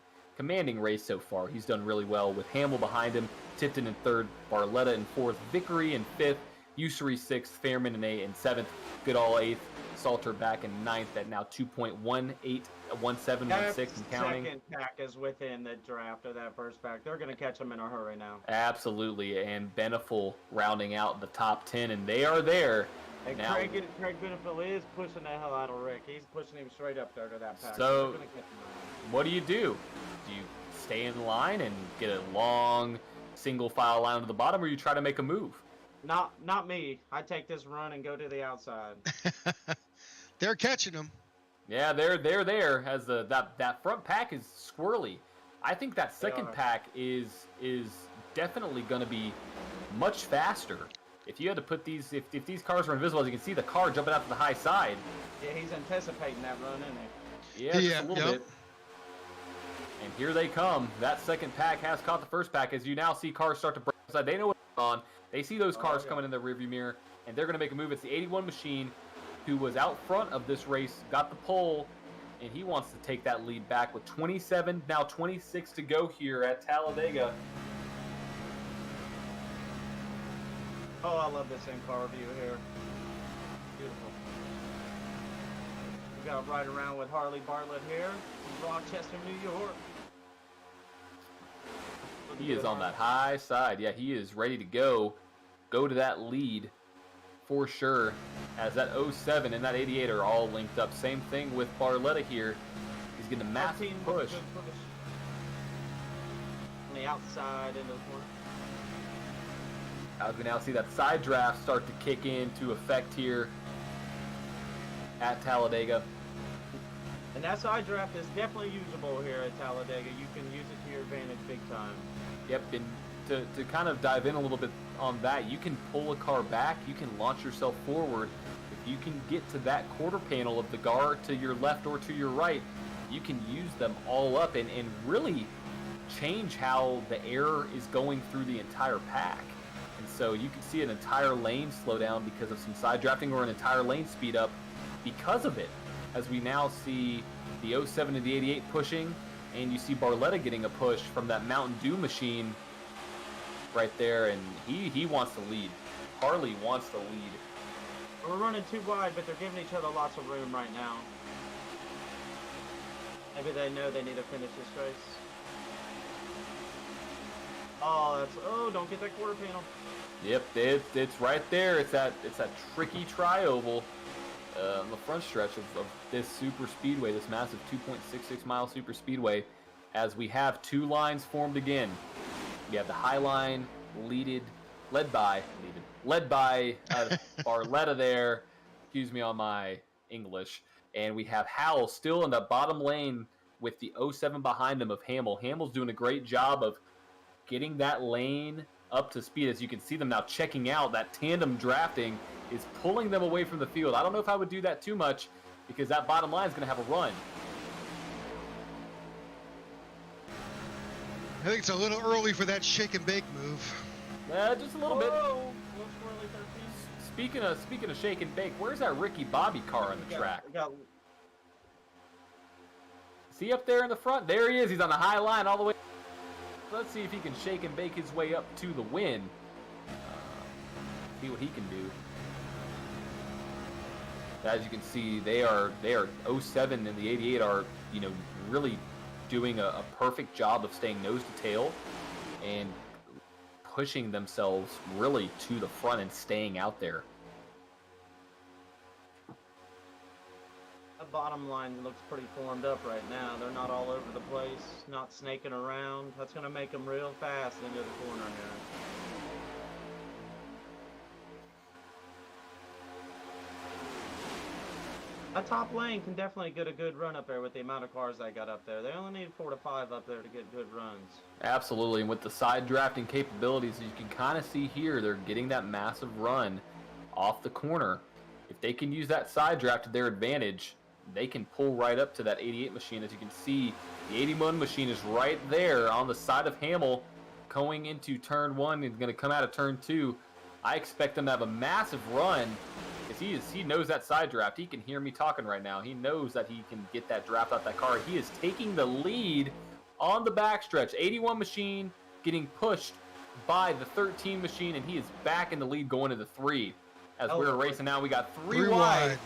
race so far. He's done really well with Hamill behind him, Tipton in 3rd, Barletta in 4th, Vickery in 5th, Usery 6th, Fairman in 8th, and 7th, Goodall 8th, Salter back in 9th at now 2.18, 1716 and counting. Second pack is within the draft of that first pack. They're going to catch them in a hurry now. Absolutely, and Beneful rounding out the top 10, and they are there. And now, Craig Benefil is pushing the hell out of Rick. He's pushing him straight up there to that pack. So, what do? Do you stay in line and get a long single file line to the bottom, or you try to make a move? Not me. I take this run and go to the outside. They're catching them. Yeah, they're there. As that front pack is squirrely. I think that second pack is definitely going to be much faster. If you had to put these, if these cars are invisible, as you can see, the car jumping out to the high side. Yeah, he's anticipating that run, isn't he? Yeah, just a little bit. And here they come. That second pack has caught the first pack. As you now see cars start to break outside. They know what's going on. They see those cars coming in the rearview mirror, and they're going to make a move. It's the 81 machine, who was out front of this race, got the pole, and he wants to take that lead back with 27, now 26 to go here at Talladega. Oh, I love this in-car view here. Beautiful. We got right around with Harley Bartlett here from Rochester, New York. He is on that high side. Yeah, he is ready to go to that lead for sure, as that 07 and that 88 are all linked up. Same thing with Barletta here. He's getting a massive push. On the outside into the corner. As we now see that side draft start to kick into effect here at Talladega. And that side draft is definitely usable here at Talladega. You can use it to your advantage big time. Yep, and to kind of dive in a little bit on that, you can pull a car back, you can launch yourself forward. If you can get to that quarter panel of the car to your left or to your right, you can use them all up and really change how the air is going through the entire pack. And so you can see an entire lane slow down because of some side drafting, or an entire lane speed up because of it. As we now see the 07 and the 88 pushing, and you see Barletta getting a push from that Mountain Dew machine right there, and he wants to lead. Harley wants to lead. We're running too wide, but they're giving each other lots of room right now. Maybe they know they need to finish this race. Oh, don't get that quarter panel. Yep, it's right there. It's that tricky tri-oval on the front stretch of this super speedway, this massive 2.66 mile super speedway, as we have two lines formed again. We have the high line led by Barletta there. Excuse me on my English. And we have Howell still in the bottom lane with the 07 behind him of Hamill. Hamill's doing a great job of getting that lane up to speed. As you can see them now checking out, that tandem drafting is pulling them away from the field. I don't know if I would do that too much, because that bottom line is going to have a run. I think it's a little early for that shake and bake move. Just a little bit. Speaking of shake and bake, where's that Ricky Bobby car on the track? See up there in the front? There he is. He's on the high line all the way. Let's see if he can shake and bake his way up to the win. See what he can do. As you can see, they are 07 and the 88 are, really doing a perfect job of staying nose to tail and pushing themselves really to the front and staying out there. The bottom line looks pretty formed up right now. They're not all over the place, not snaking around. That's going to make them real fast into the corner here. A top lane can definitely get a good run up there with the amount of cars I got up there. They only need 4 to 5 up there to get good runs. Absolutely, and with the side drafting capabilities, you can kind of see here, they're getting that massive run off the corner. If they can use that side draft to their advantage, they can pull right up to that 88 machine. As you can see, the 81 machine is right there on the side of Hamill, going into turn 1 and going to come out of turn 2. I expect them to have a massive run, because he knows that side draft. He can hear me talking right now. He knows that he can get that draft out that car. He is taking the lead on the backstretch. 81 machine getting pushed by the 13 machine, and he is back in the lead going into 3. As we're racing now, we got 3 wide.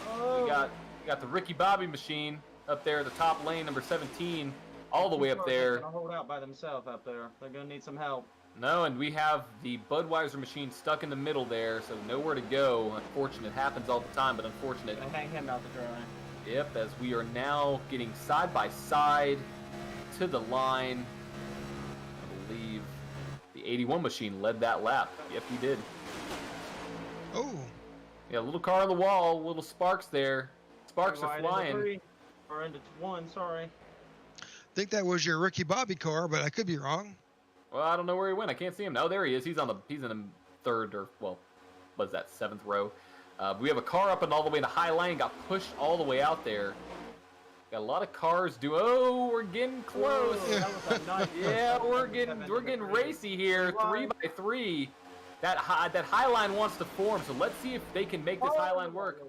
Oh. We got the Ricky Bobby machine up there, the top lane, number 17, all the way up there. They're going to hold out by themselves up there. They're going to need some help. No, and we have the Budweiser machine stuck in the middle there, so nowhere to go. Unfortunate. It happens all the time, but unfortunate. Gonna hang him out to dry. Yep, as we are now getting side by side to the line. I believe the 81 machine led that lap. Yep, he did. Oh. Yeah, little car on the wall, little sparks there. Sparks are flying. Or into 1, sorry. I think that was your Ricky Bobby car, but I could be wrong. Well, I don't know where he went. I can't see him. No, there he is. He's in the 3rd or, well, what is that, 7th row. We have a car up and all the way to high line. Got pushed all the way out there. Got a lot of cars oh, we're getting close. Nice Yeah, we're getting racy here. 3 by 3. That high line wants to form, so let's see if they can make this high line work.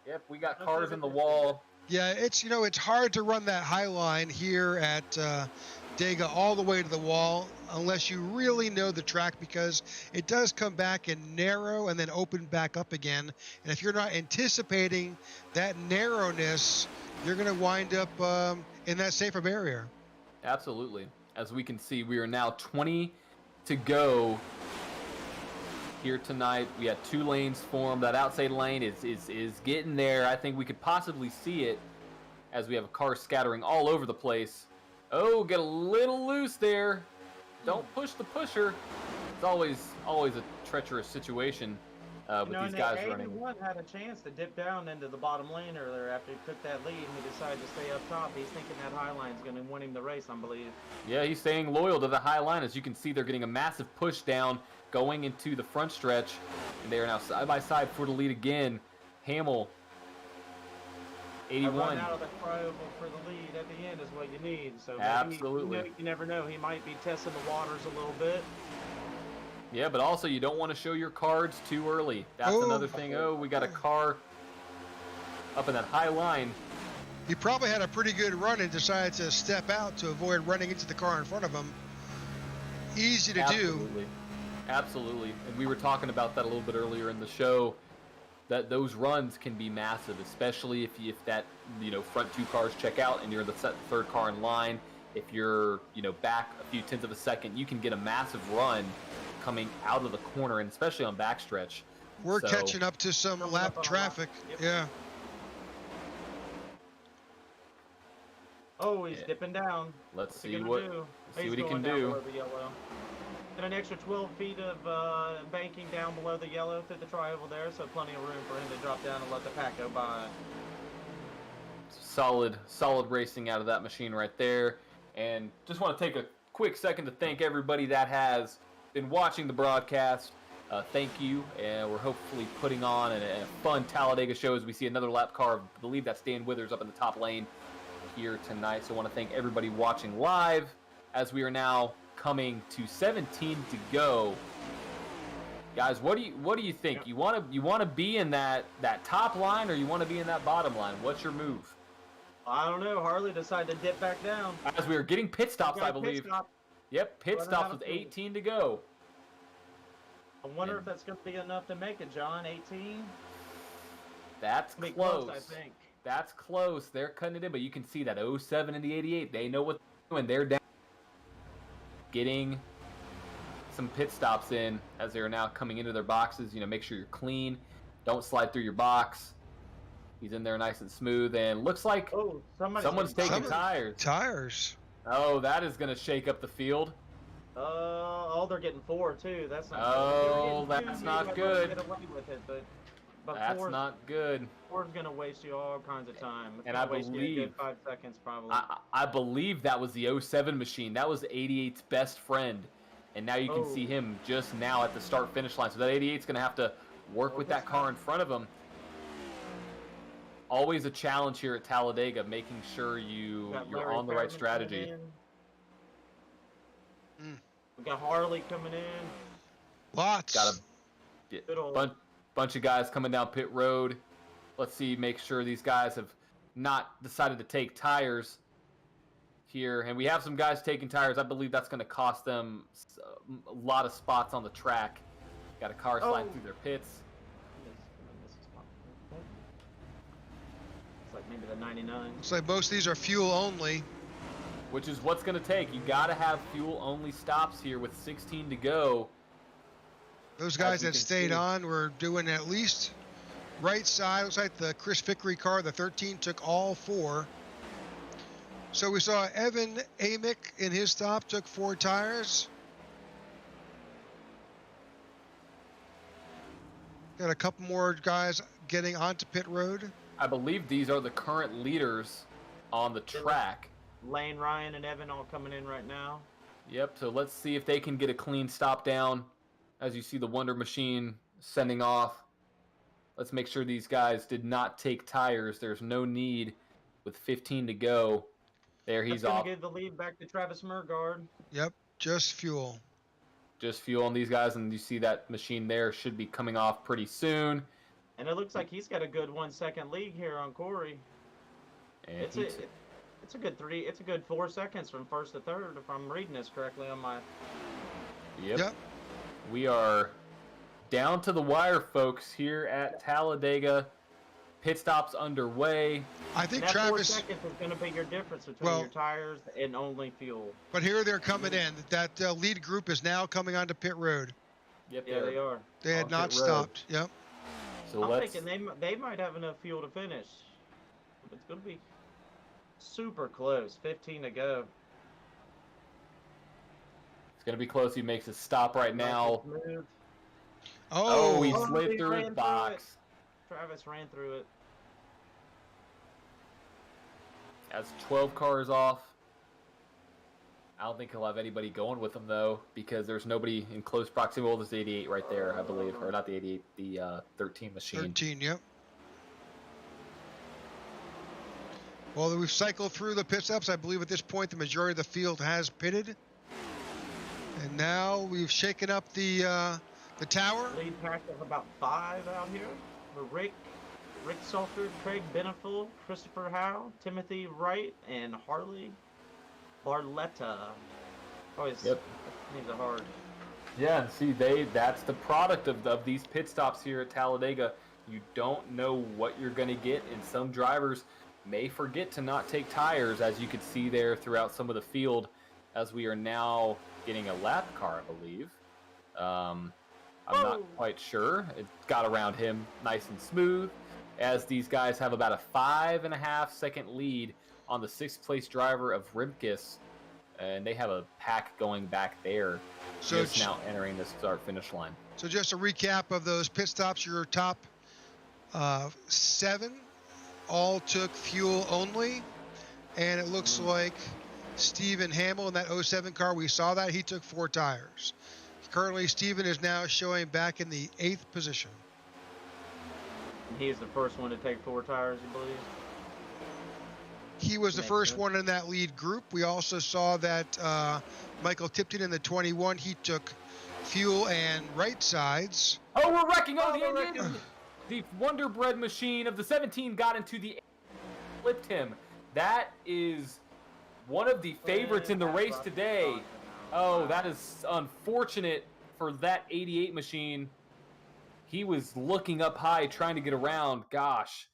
Yep, we got cars in the wall. Yeah, it's hard to run that high line here at Dega all the way to the wall unless you really know the track, because it does come back and narrow and then open back up again. And if you're not anticipating that narrowness, you're going to wind up in that safer barrier. Absolutely. As we can see, we are now 20 to go here tonight. We had 2 lanes formed. That outside lane is getting there. I think we could possibly see it as we have a car scattering all over the place. Oh, get a little loose there. Don't push the pusher. It's always a treacherous situation with these guys running. 81 had a chance to dip down into the bottom lane earlier after he took that lead, and he decided to stay up top. He's thinking that high line is going to win him the race, I believe. Yeah, he's staying loyal to the high line. As you can see, they're getting a massive push down going into the front stretch, and they are now side by side for the lead again. Hamill, 81. A run out of the cryo for the lead at the end is what you need. So absolutely, you never know. He might be testing the waters a little bit. Yeah, but also you don't want to show your cards too early. That's another thing. Oh, we got a car up in that high line. He probably had a pretty good run and decided to step out to avoid running into the car in front of him. Easy to do. Absolutely. And we were talking about that a little bit earlier in the show, that those runs can be massive, especially if that front 2 cars check out and you're the 3rd car in line. If you're back a few tenths of a second, you can get a massive run coming out of the corner, and especially on backstretch. We're catching up to some lap traffic. Yep. Yeah. Oh, he's dipping down. Let's see what he can do. And an extra 12 feet of banking down below the yellow through the tri-oval there, so plenty of room for him to drop down and let the pack go by. Solid racing out of that machine right there. And just want to take a quick second to thank everybody that has been watching the broadcast. Thank you, and we're hopefully putting on a fun Talladega show as we see another lap car. I believe that's Dan Withers up in the top lane here tonight. So I want to thank everybody watching live as we are now coming to 17 to go. Guys, what do you think? You want to be in that top line, or you want to be in that bottom line? What's your move? I don't know. Harley decided to dip back down. As we are getting pit stops, I believe. Yep, pit stops with 18 to go. I wonder if that's going to be enough to make it, John. 18? That's close. I think. That's close. They're cutting it in, but you can see that 07 and the 88. They know what they're doing. They're down, getting some pit stops in as they're now coming into their boxes. Make sure you're clean. Don't slide through your box. He's in there nice and smooth, and looks like someone's taking tires. Oh, that is going to shake up the field. They're getting 4 too. That's not. Oh, that's not good. Get away with it, But That's not good. Ford's gonna waste you all kinds of time. It's And gonna I waste you a believe good 5 seconds probably. I believe that was the 07 machine. That was 88's best friend. And now you can see him just now at the start-finish line. So that 88's going to have to work with that car in front of him. Always a challenge here at Talladega, making sure you're on the right strategy. We got Harley coming in. Lots. Got a bunch of guys coming down pit road. Let's see, make sure these guys have not decided to take tires here. And we have some guys taking tires. I believe that's going to cost them a lot of spots on the track. Got a car sliding through their pits. It's like maybe the 99. Looks like most of these are fuel only. Which is what's going to take. You got to have fuel-only stops here with 16 to go. Those guys that stayed on were doing at least right side. Looks like the Chris Vickery car, the 13, took all 4. So we saw Evan Amick in his stop, took 4 tires. Got a couple more guys getting onto pit road. I believe these are the current leaders on the track. Lane, Ryan, and Evan all coming in right now. Yep, so let's see if they can get a clean stop down. As you see the Wonder Machine sending off. Let's make sure these guys did not take tires. There's no need with 15 to go. There, he's off. Give the lead back to Travis Murgaard. Yep, just fuel. Just fuel on these guys, and you see that machine there should be coming off pretty soon. And it looks like he's got a good 1 second lead here on Corey. And it's a good 3. It's a good 4 seconds from first to third, if I'm reading this correctly on my. Yep. We are down to the wire, folks, here at Talladega. Pit stops underway. I think that Travis. 4 seconds is going to be your difference between your tires and only fuel. But here they're coming in. That lead group is now coming onto pit road. Yep, yeah, they are. They had not stopped. Yep. So I'm thinking they might have enough fuel to finish. It's going to be super close. 15 to go. It's going to be close. He makes a stop right now. Oh, he slid through his box. Travis ran through it. That's 12 cars off. I don't think he'll have anybody going with him, though, because there's nobody in close proximity. Well, there's the 88 right there, I believe. Or not the 88, the 13 machine. 13, yep. Well, we've cycled through the pit stops. I believe at this point the majority of the field has pitted. And now we've shaken up the tower. Lead pack of about 5 out here. Rick Salter, Craig Beneful, Christopher Howe, Timothy Wright, and Harley Barletta. Always names are hard. Yeah, see, that's the product of these pit stops here at Talladega. You don't know what you're going to get, and some drivers may forget to not take tires, as you could see there throughout some of the field, as we are now getting a lap car, I believe. I'm not quite sure. It got around him nice and smooth, as these guys have about a 5.5 second lead on the 6th place driver of Rimkus, and they have a pack going back there. So just now entering the start-finish line. So just a recap of those pit stops. Your top 7 all took fuel only, and it looks like Stephen Hamill in that 07 car, we saw that he took 4 tires. Currently, Stephen is now showing back in the 8th position. He is the first one to take 4 tires, you believe? He was the first one in that lead group. We also saw that Michael Tipton in the 21, he took fuel and right sides. Oh, we're wrecking! The Wonder Bread machine of the 17 got into the flipped him. That is one of the favorites in the race today. Oh, that is unfortunate for that 88 machine. He was looking up high, trying to get around. Gosh,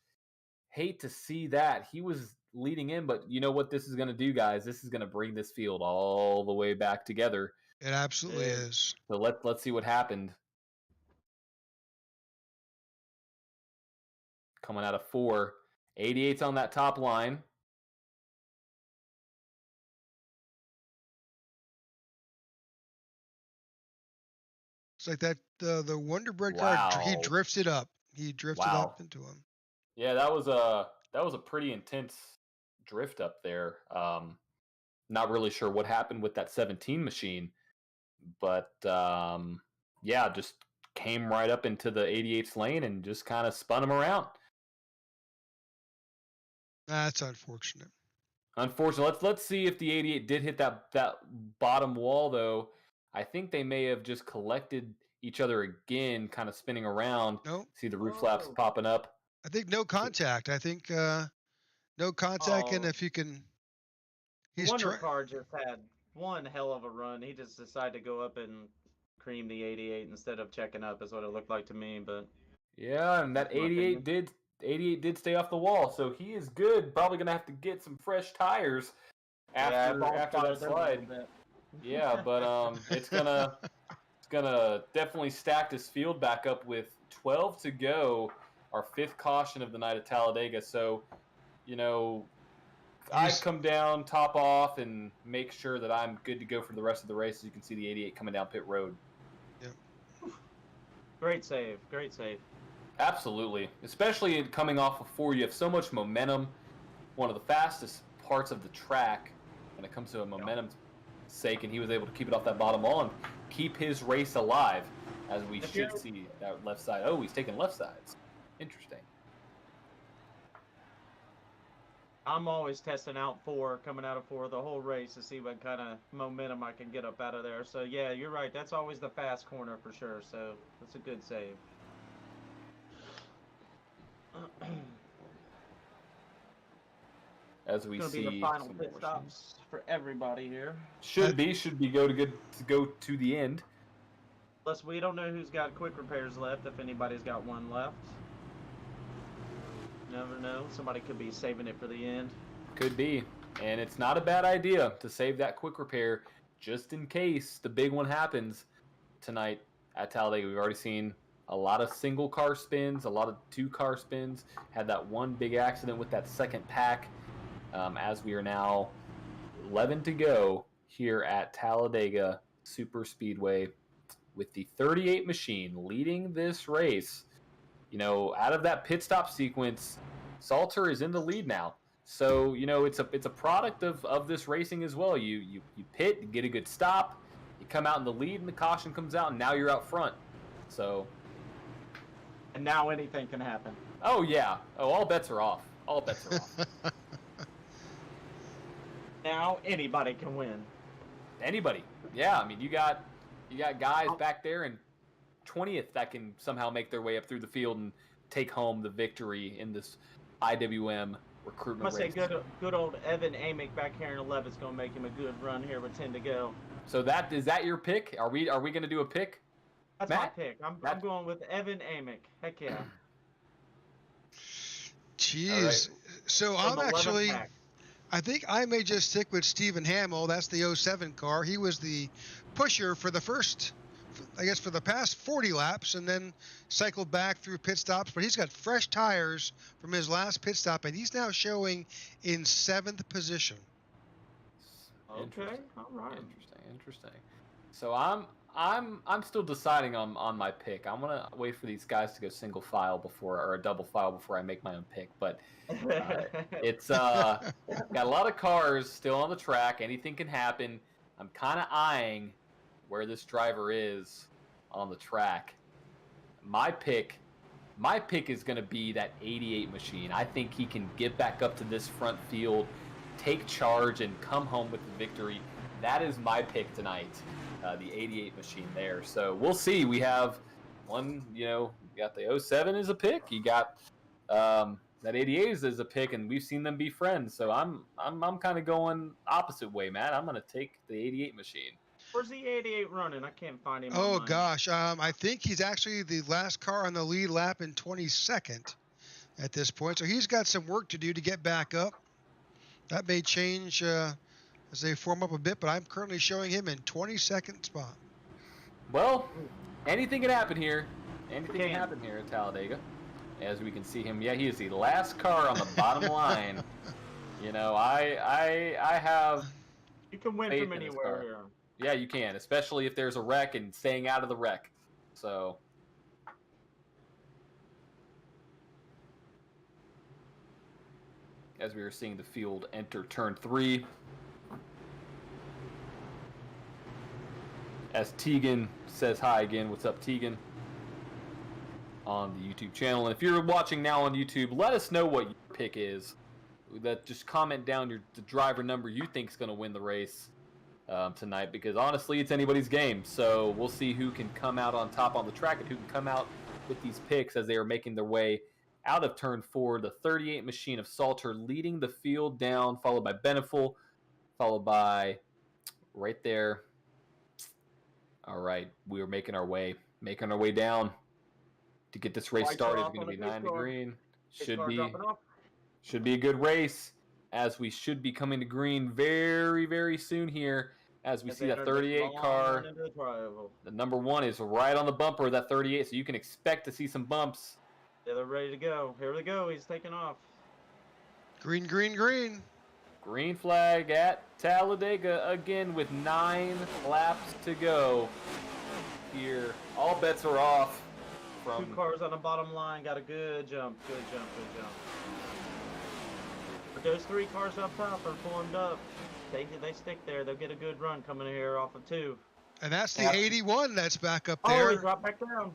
hate to see that. He was leading in, but you know what this is going to do, guys? This is going to bring this field all the way back together. It absolutely is. So let's see what happened. Coming out of 4. 88's on that top line. It's like that the Wonder Bread car, he drifts it up. He drifted Wow. up into him. Yeah, that was a pretty intense drift up there. Not really sure what happened with that 17 machine, but yeah, just came right up into the 88's lane and just kind of spun him around. That's unfortunate. Unfortunately, let's see if the 88 did hit that bottom wall though. I think they may have just collected each other again, kind of spinning around. Nope. See the roof flaps popping up. I think no contact. I think no contact, and if you can, he's Wonder Car just had one hell of a run. He just decided to go up and cream the 88 instead of checking up, is what it looked like to me. But yeah, and that 88 did stay off the wall, so he is good. Probably gonna have to get some fresh tires after that slide. Yeah, but it's gonna definitely stack this field back up with 12 to go. Our 5th caution of the night at Talladega. So, you know, I come down, top off, and make sure that I'm good to go for the rest of the race. As you can see the 88 coming down pit road. Yep. Great save. Absolutely. Especially coming off of 4, you have so much momentum. One of the fastest parts of the track when it comes to a momentum sake, and he was able to keep it off that bottom wall and keep his race alive, as we should see that left side. Oh, he's taking left sides. Interesting. I'm always testing out 4, coming out of 4 the whole race to see what kind of momentum I can get up out of there. So, yeah, you're right. That's always the fast corner for sure. So, that's a good save. As we see be the final pit stops for everybody here. Should be go to the end. Plus, we don't know who's got quick repairs left, if anybody's got one left. Never know. Somebody could be saving it for the end. Could be. And it's not a bad idea to save that quick repair just in case the big one happens tonight at Talladega. We've already seen a lot of single car spins, a lot of 2-car spins. Had that one big accident with that second pack. As we are now 11 to go here at Talladega Super Speedway with the 38 machine leading this race. You know, out of that pit stop sequence, Salter is in the lead now. So, you know, it's a product of this racing as well. You pit, you get a good stop, you come out in the lead, and the caution comes out, and now you're out front. So, and now anything can happen. Oh yeah. Oh, all bets are off. All bets are off. Now anybody can win. Anybody. Yeah, I mean, you got guys back there in 20th that can somehow make their way up through the field and take home the victory in this IWM recruitment race. I must say, good old Evan Amick back here in 11 is going to make him a good run here with 10 to go. So is that your pick? Are we going to do a pick? That's Matt? My pick. I'm going with Evan Amick. Heck yeah. Jeez. Right. So I'm actually... I think I may just stick with Stephen Hamill. That's the 07 car. He was the pusher for the past 40 laps, and then cycled back through pit stops. But he's got fresh tires from his last pit stop, and he's now showing in 7th position. Okay, all right. Interesting. So I'm still deciding on my pick. I'm gonna wait for these guys to go single file or a double file before I make my own pick. But it's got a lot of cars still on the track. Anything can happen. I'm kind of eyeing where this driver is on the track. My pick is gonna be that 88 machine. I think he can get back up to this front field, take charge, and come home with the victory. That is my pick tonight. The 88 machine there. So we'll see. We have one, you got the 07 as a pick. You got that 88 as a pick, and we've seen them be friends. So I'm kind of going opposite way, Matt. I'm going to take the 88 machine. Where's the 88 running? I can't find him. Oh gosh, I think he's actually the last car on the lead lap in 22nd at this point. So he's got some work to do to get back up. That may change as they form up a bit, but I'm currently showing him in 22nd spot. Well, anything can happen here. Anything can happen here at Talladega. As we can see him, yeah, he is the last car on the bottom line. I have. You can win from anywhere here. Yeah, you can, especially if there's a wreck and staying out of the wreck. So. as we are seeing the field enter turn 3. As Tegan says hi again. What's up, Tegan? On the YouTube channel. And if you're watching now on YouTube, let us know what your pick is. Just comment down the driver number you think is going to win the race tonight, because honestly, it's anybody's game. So we'll see who can come out on top on the track and who can come out with these picks as they are making their way out of turn 4. The 38 machine of Salter leading the field down, followed by Beneful, followed by right there. All right, we are making our way down to get this race started. It's going to be 9 to green. Should be a good race, as we should be coming to green very, very soon here, as we see that 38 car. The number 1 is right on the bumper of that 38, so you can expect to see some bumps. Yeah, they're ready to go. Here we go. He's taking off. Green, green, green. Green flag at Talladega again with 9 laps to go here. All bets are off. 2 cars on the bottom line. Got a good jump. Good jump. But those 3 cars up top are formed up. They stick there. They'll get a good run coming here off of 2. And that's the 81 that's back up there. Oh, he dropped back down.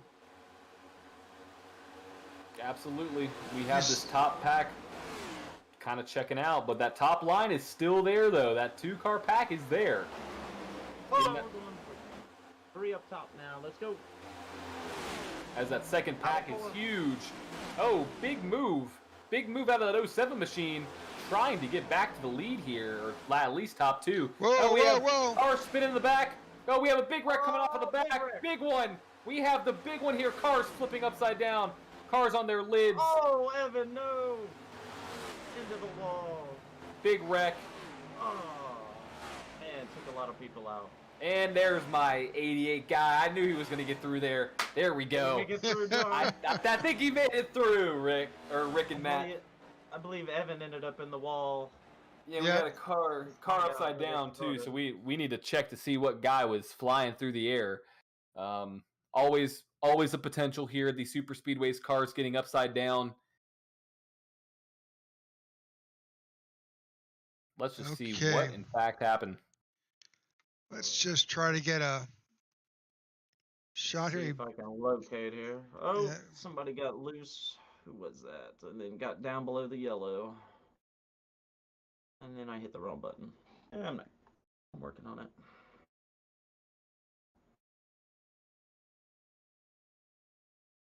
Absolutely. We have this top pack kind of checking out, but that top line is still there, though. That 2-car pack is there. Oh, we're going 3 up top now. Let's go. As that second pack is huge. Oh, big move. Big move out of that 07 machine, trying to get back to the lead here, or at least top 2. Whoa. Cars spinning in the back. Oh, we have a big wreck coming off of the back. Big one. We have the big one here. Cars flipping upside down. Cars on their lids. Oh, Evan, no. Into the wall. Big wreck. Oh, man, took a lot of people out. And there's my 88 guy. I knew he was going to get through there. There we go. I think he made it through, Rick and Matt. I believe Evan ended up in the wall. Yeah, we got a car upside down too, so we need to check to see what guy was flying through the air. Always a potential here. The super speedways cars getting upside down. Let's just see what in fact happened. Let's just try to get a shot here. See if I can locate here. Oh, yeah. Somebody got loose. Who was that? And then got down below the yellow. And then I hit the wrong button. Yeah, I'm working on it.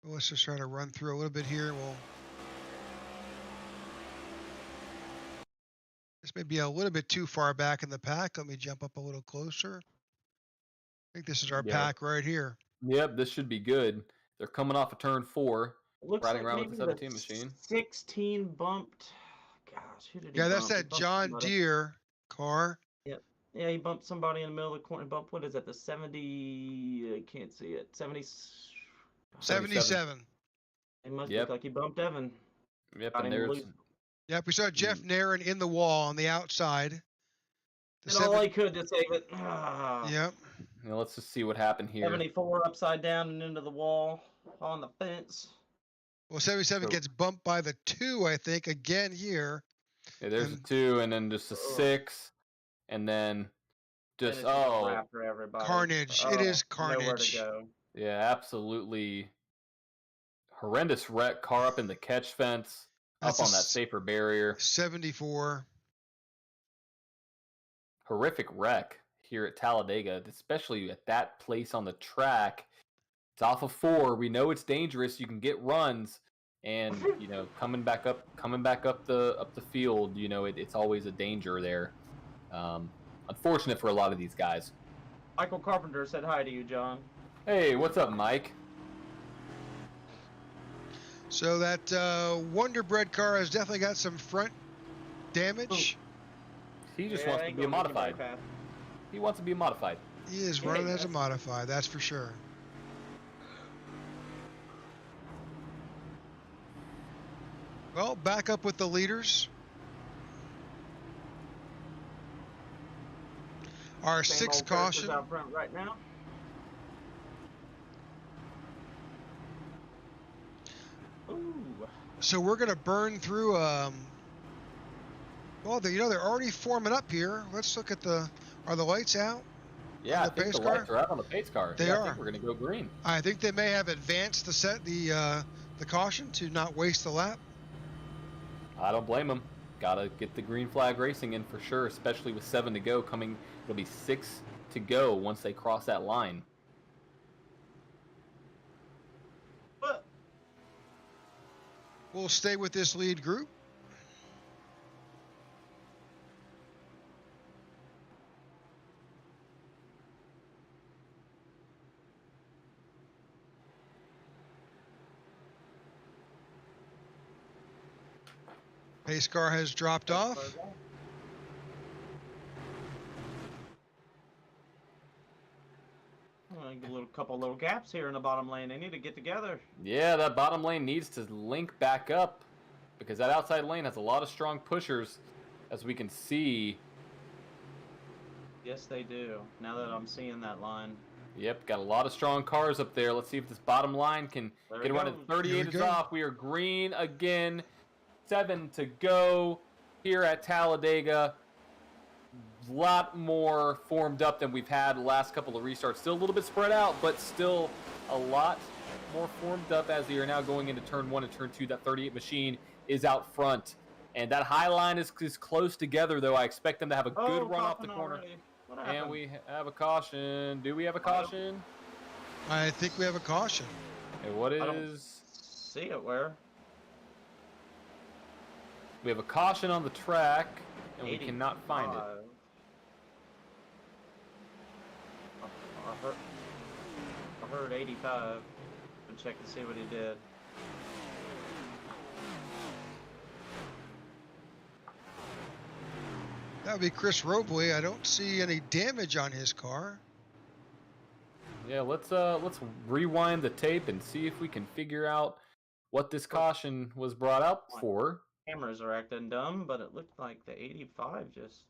Well, let's just try to run through a little bit here. This may be a little bit too far back in the pack. Let me jump up a little closer. I think this is our pack right here. Yep, this should be good. They're coming off of turn 4, riding around with the 17 machine. 16 bumped. Gosh, who did he bump? That's that John Deere car. Yep. Yeah, he bumped somebody in the middle of the corner. What is that? The 70? I can't see it. 77. It must look like he bumped Evan. Yep, and there's... Yep, we saw Jeff Nairn in the wall on the outside. And all I could to save it. Yep. Now let's just see what happened here. 74 upside down and into the wall on the fence. Well, 77 gets bumped by the 2, I think, again here. Yeah, there's a 2, and then just a 6, and then just carnage. It is carnage. Nowhere to go. Yeah, absolutely horrendous wreck. Car up in the catch fence. Up on that safer barrier. 74. Horrific wreck here at Talladega, especially at that place on the track. It's off of 4. We know it's dangerous. You can get runs, and coming back up the field. It's always a danger there. Unfortunate for a lot of these guys. Michael Carpenter said hi to you, John. Hey, what's up, Mike? So that Wonder Bread car has definitely got some front damage. He just wants to be a modified. He wants to be a modified. He is running as a modified, that's for sure. Well, back up with the leaders. Our 6th caution. Out front right now. So we're going to burn through Well, they're already forming up here. Let's look at are the lights out? Yeah, on I the think pace the car? lights are out on the pace car. They I are. think we're going to go green. I think they may have advanced the caution to not waste the lap. I don't blame them. Got to get the green flag racing in for sure, especially with 7 to go coming. It'll be 6 to go once they cross that line. But We'll stay with this lead group. Pace car has dropped off. A couple little gaps here in the bottom lane. They need to get together. Yeah, that bottom lane needs to link back up because that outside lane has a lot of strong pushers, as we can see. Yes, they do. Now that I'm seeing that line. Yep, got a lot of strong cars up there. Let's see if this bottom line can get around at 38 is off. We are green again. 7 to go here at Talladega. A lot more formed up than we've had the last couple of restarts. Still a little bit spread out, but still a lot more formed up as they are now going into turn 1 and turn 2. That 38 machine is out front. And that high line is close together, though. I expect them to have a good run off the corner. And we have a caution. Do we have a caution? I think we have a caution. Okay, what is... I don't see it where? We have a caution on the track, and we cannot find it. I heard 85. I'll check to see what he did. That would be Chris Robley. I don't see any damage on his car. Yeah, let's rewind the tape and see if we can figure out what this caution was brought up for. Cameras are acting dumb, but it looked like the 85 just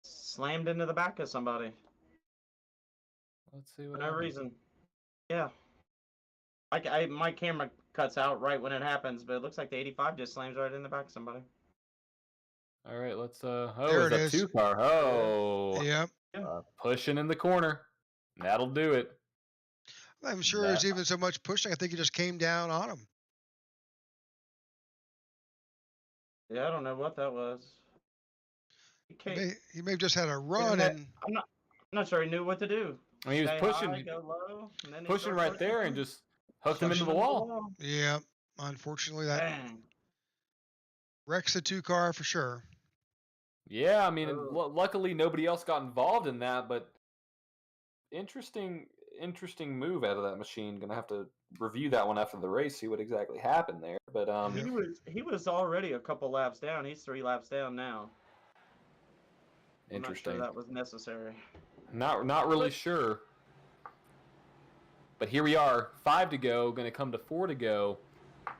slammed into the back of somebody. Let's see what For no reason. Yeah. My camera cuts out right when it happens, but it looks like the 85 just slams right in the back of somebody. All right, let's There it's it a is. 2-car. Oh. Yep. Pushing in the corner. That'll do it. I'm sure there's even so much pushing. I think he just came down on him. Yeah, I don't know what that was. He may have just had a run, and I'm not sure he knew what to do. I mean, he was pushing, high, go low, and then pushing right there, and just hooked him into the wall. Yeah, unfortunately, that Bang. wrecks the 2-car for sure. Yeah, I mean, luckily nobody else got involved in that, but interesting move out of that machine. Gonna have to review that one after the race, see what exactly happened there. But he was already a couple laps down. He's 3 laps down now. Interesting. I'm not sure that was necessary. Not really sure. But here we are, 5 to go, going to come to 4 to go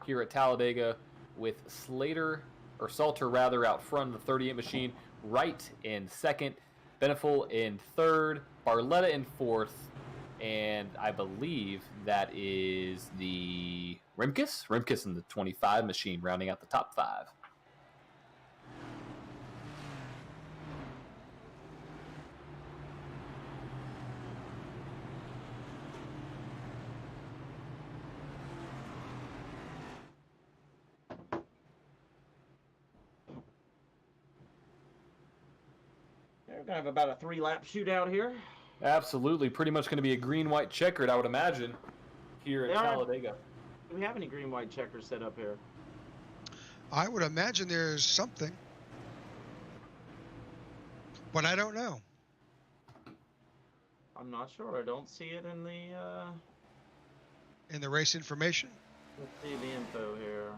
here at Talladega with Salter rather out front of the 38 machine, Wright in second, Beneful in third, Barletta in fourth, and I believe that is the Rimkus in the 25 machine, rounding out the top 5. We're going to have about a 3-lap shootout here. Absolutely. Pretty much going to be a green-white checkered, I would imagine, here at Talladega. Do we have any green-white checkers set up here? I would imagine there's something, but I don't know. I'm not sure. I don't see it in the race information. Let's see the info here.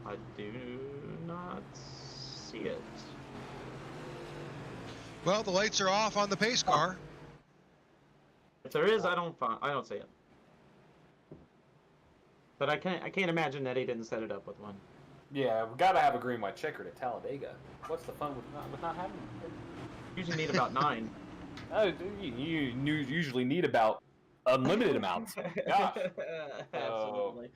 I do not see it. Well, the lights are off on the pace car. If there is, I don't see it. But I can't imagine that he didn't set it up with one. Yeah, we got to have a green-white checkered at Talladega. What's the fun with not having it? Usually need about 9. You usually need about unlimited amounts. Gosh. Absolutely.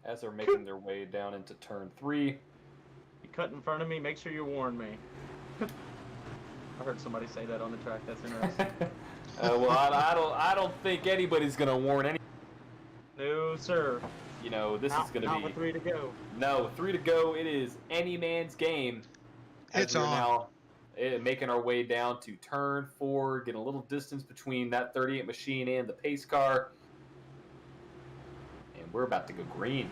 As they're making their way down into turn 3. You cut in front of me, make sure you warn me. I heard somebody say that on the track. That's interesting. Well, I don't think anybody's gonna warn any. No, sir. You know, this is gonna not be with 3 to go. No, 3 to go. It is any man's game. It's we're on. Now making our way down to turn 4, getting a little distance between that 38 machine and the pace car, and we're about to go green.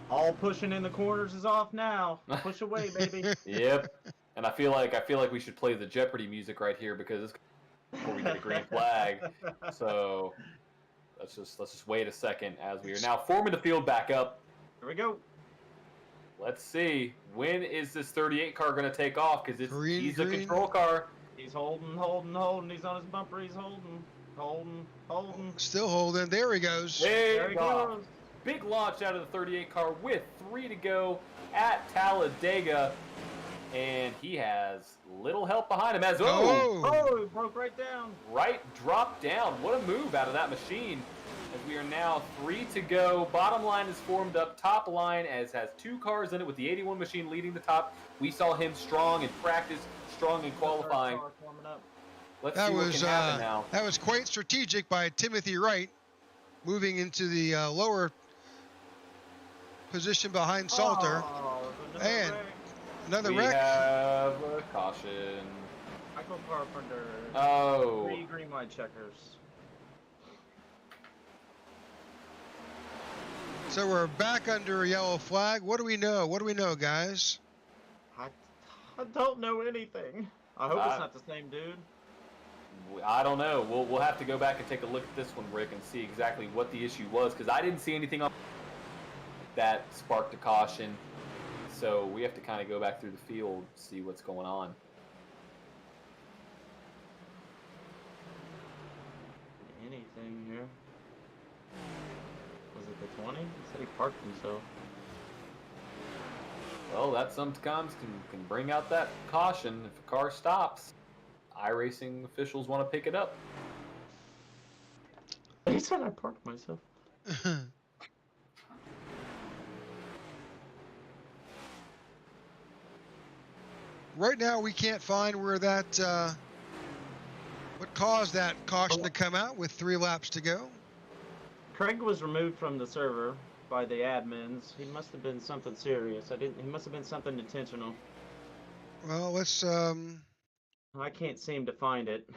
All pushing in the corners is off now. Push away, baby. Yep. And I feel like we should play the Jeopardy music right here because it's before we get a green flag. So let's just wait a second as we are now forming the field back up. Here we go. Let's see. When is this 38 car going to take off? Because he's the green. control car. He's holding. He's on his bumper. He's holding. Still holding. There he goes. There he goes. Big launch out of the 38 car with 3 to go at Talladega. And he has little help behind him as Oh, he broke right down. Right drop down. What a move out of that machine. As we are now 3 to go. Bottom line is formed up. Top line has 2 cars in it with the 81 machine leading the top. We saw him strong in practice, strong in qualifying. Let's see what can happen now. That was quite strategic by Timothy Wright, moving into the lower position behind Salter. And another we wreck. Have a caution. Michael Carpenter. Oh. 3 green white checkers. So we're back under a yellow flag. What do we know? What do we know, guys? I don't know anything. I hope it's not the same dude. I don't know. We'll have to go back and take a look at this one, Rick, and see exactly what the issue was, because I didn't see anything on that sparked a caution. So we have to kind of go back through the field, see what's going on. Anything here? Was it the 20? He said he parked himself. Well, that sometimes can bring out that caution if a car stops. iRacing officials want to pick it up. He said I parked myself. Right now, we can't find where that, what caused that caution to come out with 3 laps to go. Craig was removed from the server by the admins. He must have been something serious. He must have been something intentional. Well, let's, I can't seem to find it.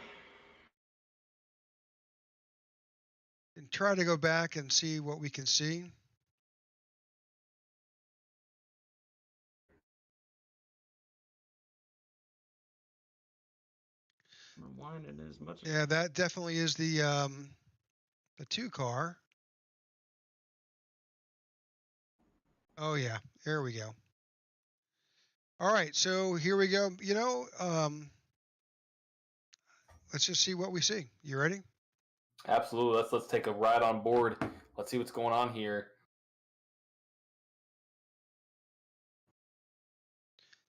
and try to go back and see what we can see. I'm winding as much as... Yeah, that definitely is the 2 car. Oh yeah, there we go. All right, so here we go. You know, let's just see what we see. You ready? Absolutely. Let's take a ride on board. Let's see what's going on here.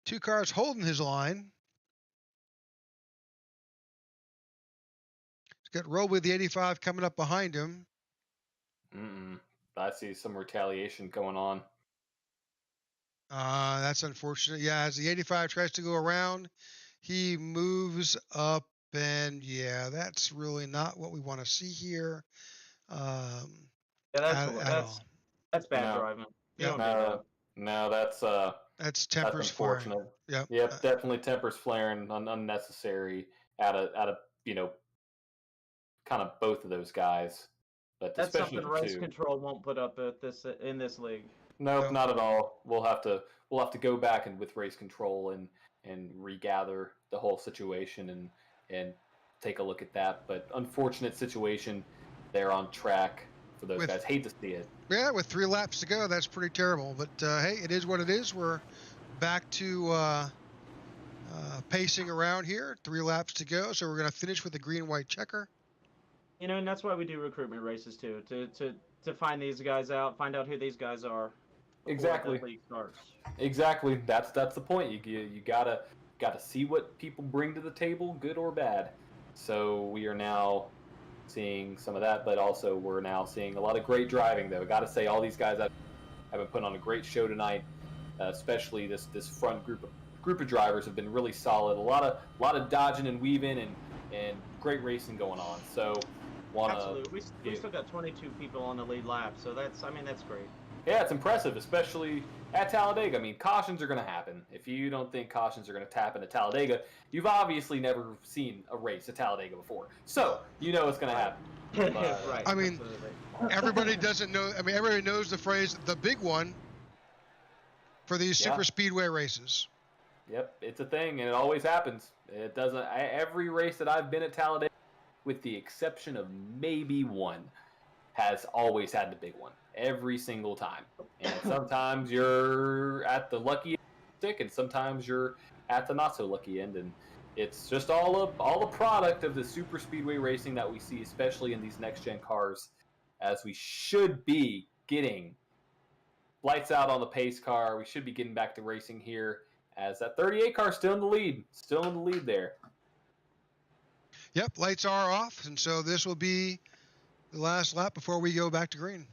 2 cars holding his line. He's got Roll with the 85 coming up behind him. I see some retaliation going on. That's unfortunate. Yeah, as the 85 tries to go around, he moves up, and yeah, that's really not what we want to see here. Yeah, that's bad driving. No, that's tempers flaring. Yep, definitely tempers flaring, unnecessary out of kind of both of those guys. But that's something race control won't put up at in this league. Nope, not at all. We'll have to go back and with race control and regather the whole situation and take a look at that. But unfortunate situation there on track for those guys. Hate to see it. Yeah, with 3 laps to go, that's pretty terrible. But hey, it is what it is. We're back to pacing around here. 3 laps to go, so we're going to finish with a green-white checker. You know, and that's why we do recruitment races too, to find these guys out, find out who these guys are. Exactly. The league starts. Exactly. That's the point. You gotta see what people bring to the table, good or bad. So we are now seeing some of that, but also we're now seeing a lot of great driving. Though, got to say, all these guys have been putting on a great show tonight. Especially this front group of drivers have been really solid. A lot of dodging and weaving and great racing going on. So, Absolutely. We still got 22 people on the lead lap, so that's great. Yeah, it's impressive, especially at Talladega. I mean, cautions are going to happen. If you don't think cautions are going to tap into Talladega, you've obviously never seen a race at Talladega before. So, you know it's going to happen. Right. I mean, everybody doesn't know. I mean, everybody knows the phrase "the big one" for these super speedway races. Yep, it's a thing, and it always happens. It doesn't. Every race that I've been at Talladega, with the exception of maybe one, has always had the big one. Every single time. And sometimes you're at the lucky stick, and sometimes you're at the not so lucky end. And it's just all the product of the super speedway racing that we see, especially in these next gen cars, as we should be getting lights out on the pace car. We should be getting back to racing here, as that 38 car still in the lead there. Yep, lights are off, and so this will be the last lap before we go back to green.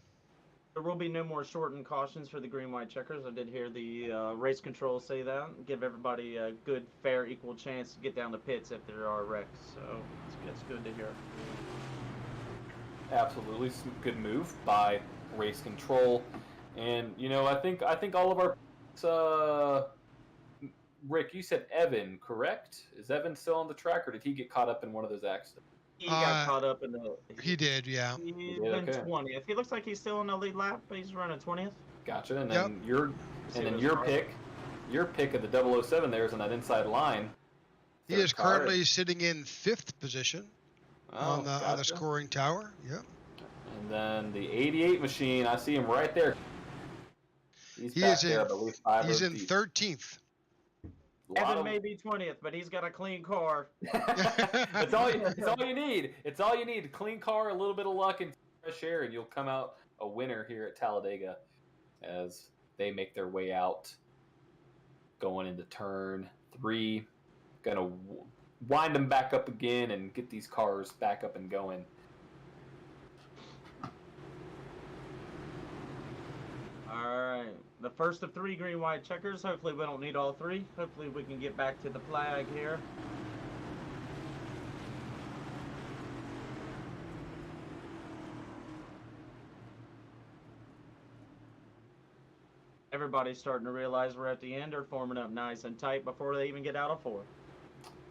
There will be no more shortened cautions for the green-white checkers. I did hear the race control say that. Give everybody a good, fair, equal chance to get down the pits if there are wrecks. So it's good to hear. Absolutely, some good move by race control, and I think all of our. Rick, you said Evan, correct? Is Evan still on the track, or did he get caught up in one of those accidents? He got caught up in the... He did, yeah. He's been 20th. He looks like he's still in the lead lap, but he's running 20th. Gotcha. And then your pick of the 007 there is on that inside line. He is currently sitting in 5th position on the scoring tower. Yep. And then the 88 machine, I see him right there. He's in 13th. Evan may be 20th, but he's got a clean car. It's all you need. It's all you need. A clean car, a little bit of luck, and fresh air, and you'll come out a winner here at Talladega as they make their way out, going into turn 3. Gonna wind them back up again and get these cars back up and going. All right. The first of 3 green-white checkers. Hopefully we don't need all 3. Hopefully we can get back to the flag here. Everybody's starting to realize we're at the end. They're forming up nice and tight before they even get out of 4.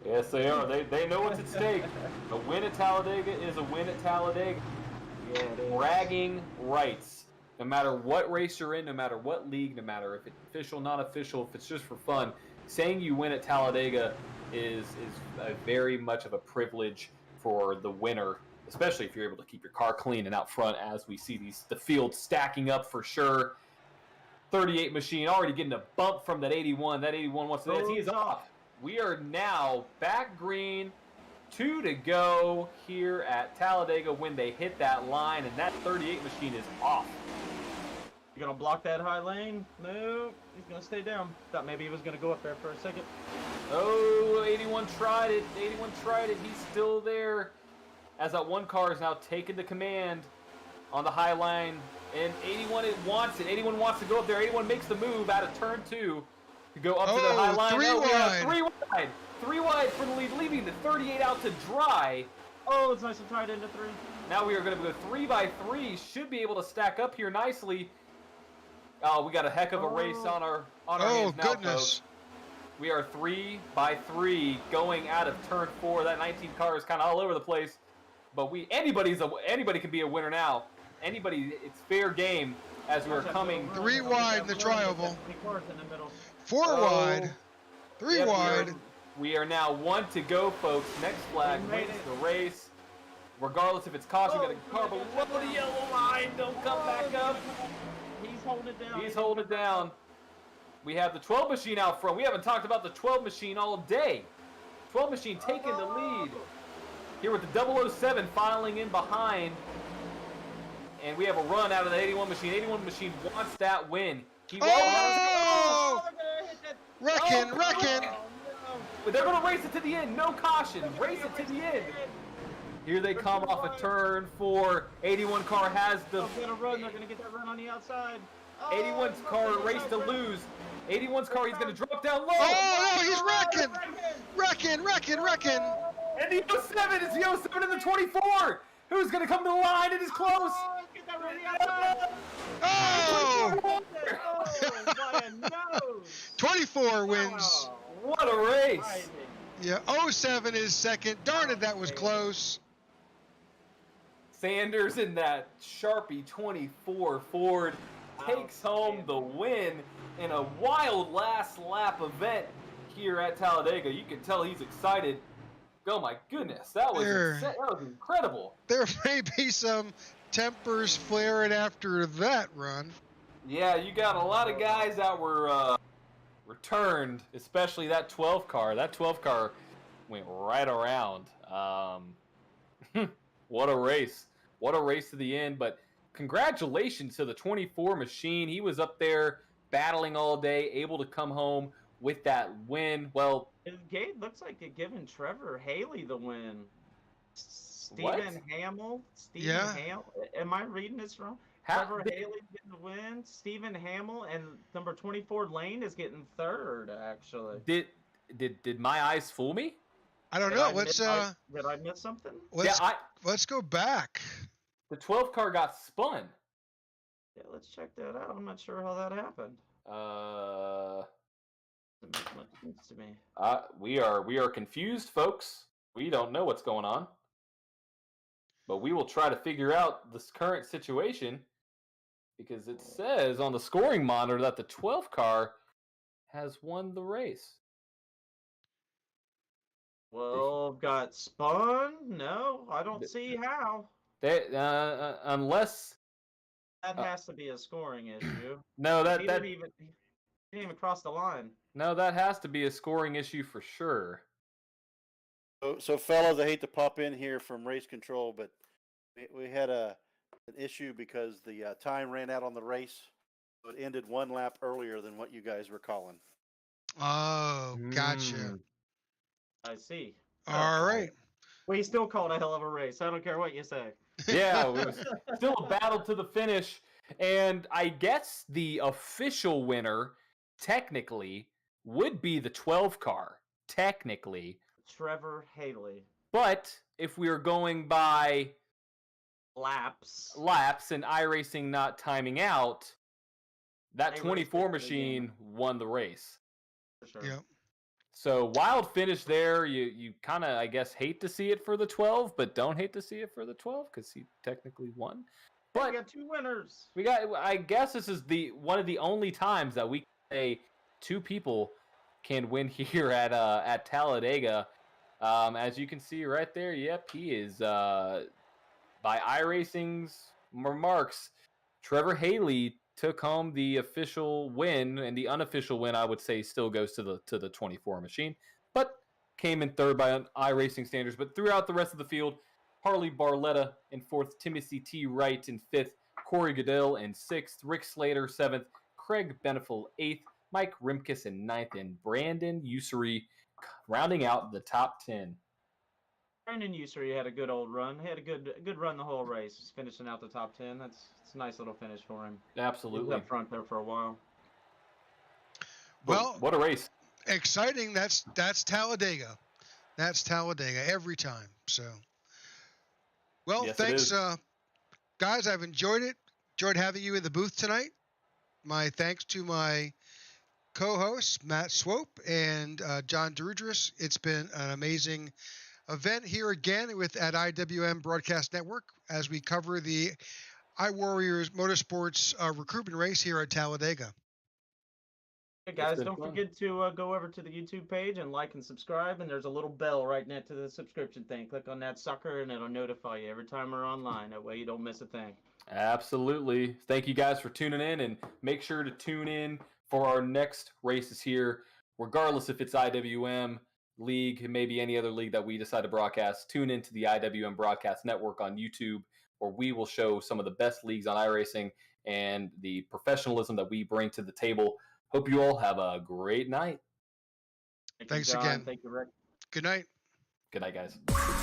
Yes, they are. They know what's at stake. A win at Talladega is a win at Talladega. Yeah, it is. Bragging rights. No matter what race you're in, no matter what league, no matter if it's official, not official, if it's just for fun, saying you win at Talladega is a very much of a privilege for the winner, especially if you're able to keep your car clean and out front, as we see the field stacking up for sure. 38 machine already getting a bump from that 81. That 81 wants to dance. He is off. We are now back green. 2 to go here at Talladega when they hit that line, and that 38 machine is off. You gonna block that high lane? No, he's gonna stay down. Thought maybe he was gonna go up there for a second. Oh, 81 tried it. 81 tried it. He's still there. As that one car is now taking the command on the high line, and 81 wants it. 81 wants to go up there. 81 makes the move out of turn 2 to go up to the high line. 3 wide. 3 wide. 3 wide for the lead, leaving the 38 out to dry. Oh, it's nice and tied into 3. Now we are going to go 3 by 3. Should be able to stack up here nicely. Oh, we got a heck of a race on our hands now, goodness. folks. We are 3 by 3 going out of turn 4. That 19 car is kind of all over the place, but anybody can be a winner now. Anybody, it's fair game as we're coming 3 wide in the trioval. 4 wide. 3 wide. We are now 1 to go, folks. Next flag wins the race. Regardless if it's caution, we got a car below the yellow line. Don't come back up. He's holding it down. He's holding it down. We have the 12 machine out front. We haven't talked about the 12 machine all day. 12 machine taking the lead. Here with the 007 filing in behind. And we have a run out of the 81 machine. 81 machine wants that win. Keep Oh! Wrecking. Wrecking. But they're going to race it to the end. No caution. Race it to the end. Here they come off a turn 4. 81 car has the... They're going to get that run on the outside. 81's car race to lose. 81's car, he's going to drop down low. Oh, no, he's wrecking. Wrecking. And the 07 is the 07 and the 24. Who's going to come to the line? It is close. Get that run on the outside. Oh! By a nose. 24 wins. Wow. What a race. Yeah, 07 is second. Darn it, that was close. Sanders in that Sharpie 24 Ford takes home the win in a wild last lap event here at Talladega. You can tell he's excited. Oh my goodness, that was incredible. There may be some tempers flaring after that run. Yeah, you got a lot of guys that were returned, especially that 12 car. That 12 car went right around. What a race. What a race to the end. But congratulations to the 24 machine. He was up there battling all day, able to come home with that win. Well, Gabe looks like they're giving Trevor Haley the win. Stephen Hamill. Am I reading this wrong? Trevor Haley getting the win. Stephen Hamill and number 24 Lane is getting third. Actually, did my eyes fool me? I don't know. Did I miss something? Let's go back. The 12 car got spun. Yeah, let's check that out. I'm not sure how that happened. Doesn't make much sense to me. We are confused, folks. We don't know what's going on, but we will try to figure out this current situation because it says on the scoring monitor that the 12 car has won the race. Well, got spun? No, I don't see how. Unless that has to be a scoring issue. No, he didn't even cross the line. No, that has to be a scoring issue for sure. So fellas, I hate to pop in here from race control, but we had an issue because the time ran out on the race. So it ended one lap earlier than what you guys were calling. Oh, gotcha. I see. All right. We still called a hell of a race. I don't care what you say. Yeah, it was still a battle to the finish. And I guess the official winner, technically, would be the 12 car. Technically. Trevor Haley. But if we are going by laps and iRacing not timing out, that 24 machine won the race. For sure. Yep. So wild finish there. You kind of, I guess, hate to see it for the 12, but don't hate to see it for the 12 because he technically won. But we got two winners. I guess this is one of the only times that we can say two people can win here at Talladega. As you can see right there, yep, he is by iRacing's remarks. Trevor Haley took home the official win, and the unofficial win, I would say, still goes to the 24 machine, but came in third by iRacing standards. But throughout the rest of the field, Harley Barletta in fourth, Timothy T. Wright in fifth, Corey Goodell in sixth, Rick Slater seventh, Craig Benefel eighth, Mike Rimkus in ninth, and Brandon Usery rounding out the top 10. Brandon Usery had a good old run. He had a good run the whole race, finishing out the top 10. It's a nice little finish for him. Absolutely. He was up front there for a while. Well, what a race. Exciting. That's Talladega. That's Talladega every time. So, well, yes, thanks, guys. I've enjoyed it. Enjoyed having you in the booth tonight. My thanks to my co-hosts, Matt Swope and John Derudris. It's been an amazing event here again at IWM Broadcast Network as we cover the iWarriors Motorsports recruitment race here at Talladega. Hey guys, don't forget to go over to the YouTube page and like and subscribe, and there's a little bell right next to the subscription thing. Click on that sucker and it'll notify you every time we're online. That way you don't miss a thing. Absolutely. Thank you guys for tuning in, and make sure to tune in for our next races here, regardless if it's IWM league, maybe any other league that we decide to broadcast. Tune into the IWM Broadcast Network on YouTube, where we will show some of the best leagues on iRacing and the professionalism that we bring to the table. Hope you all have a great night. Thank Thanks you, John. again. Thank you, Rick. Good night. Good night, guys.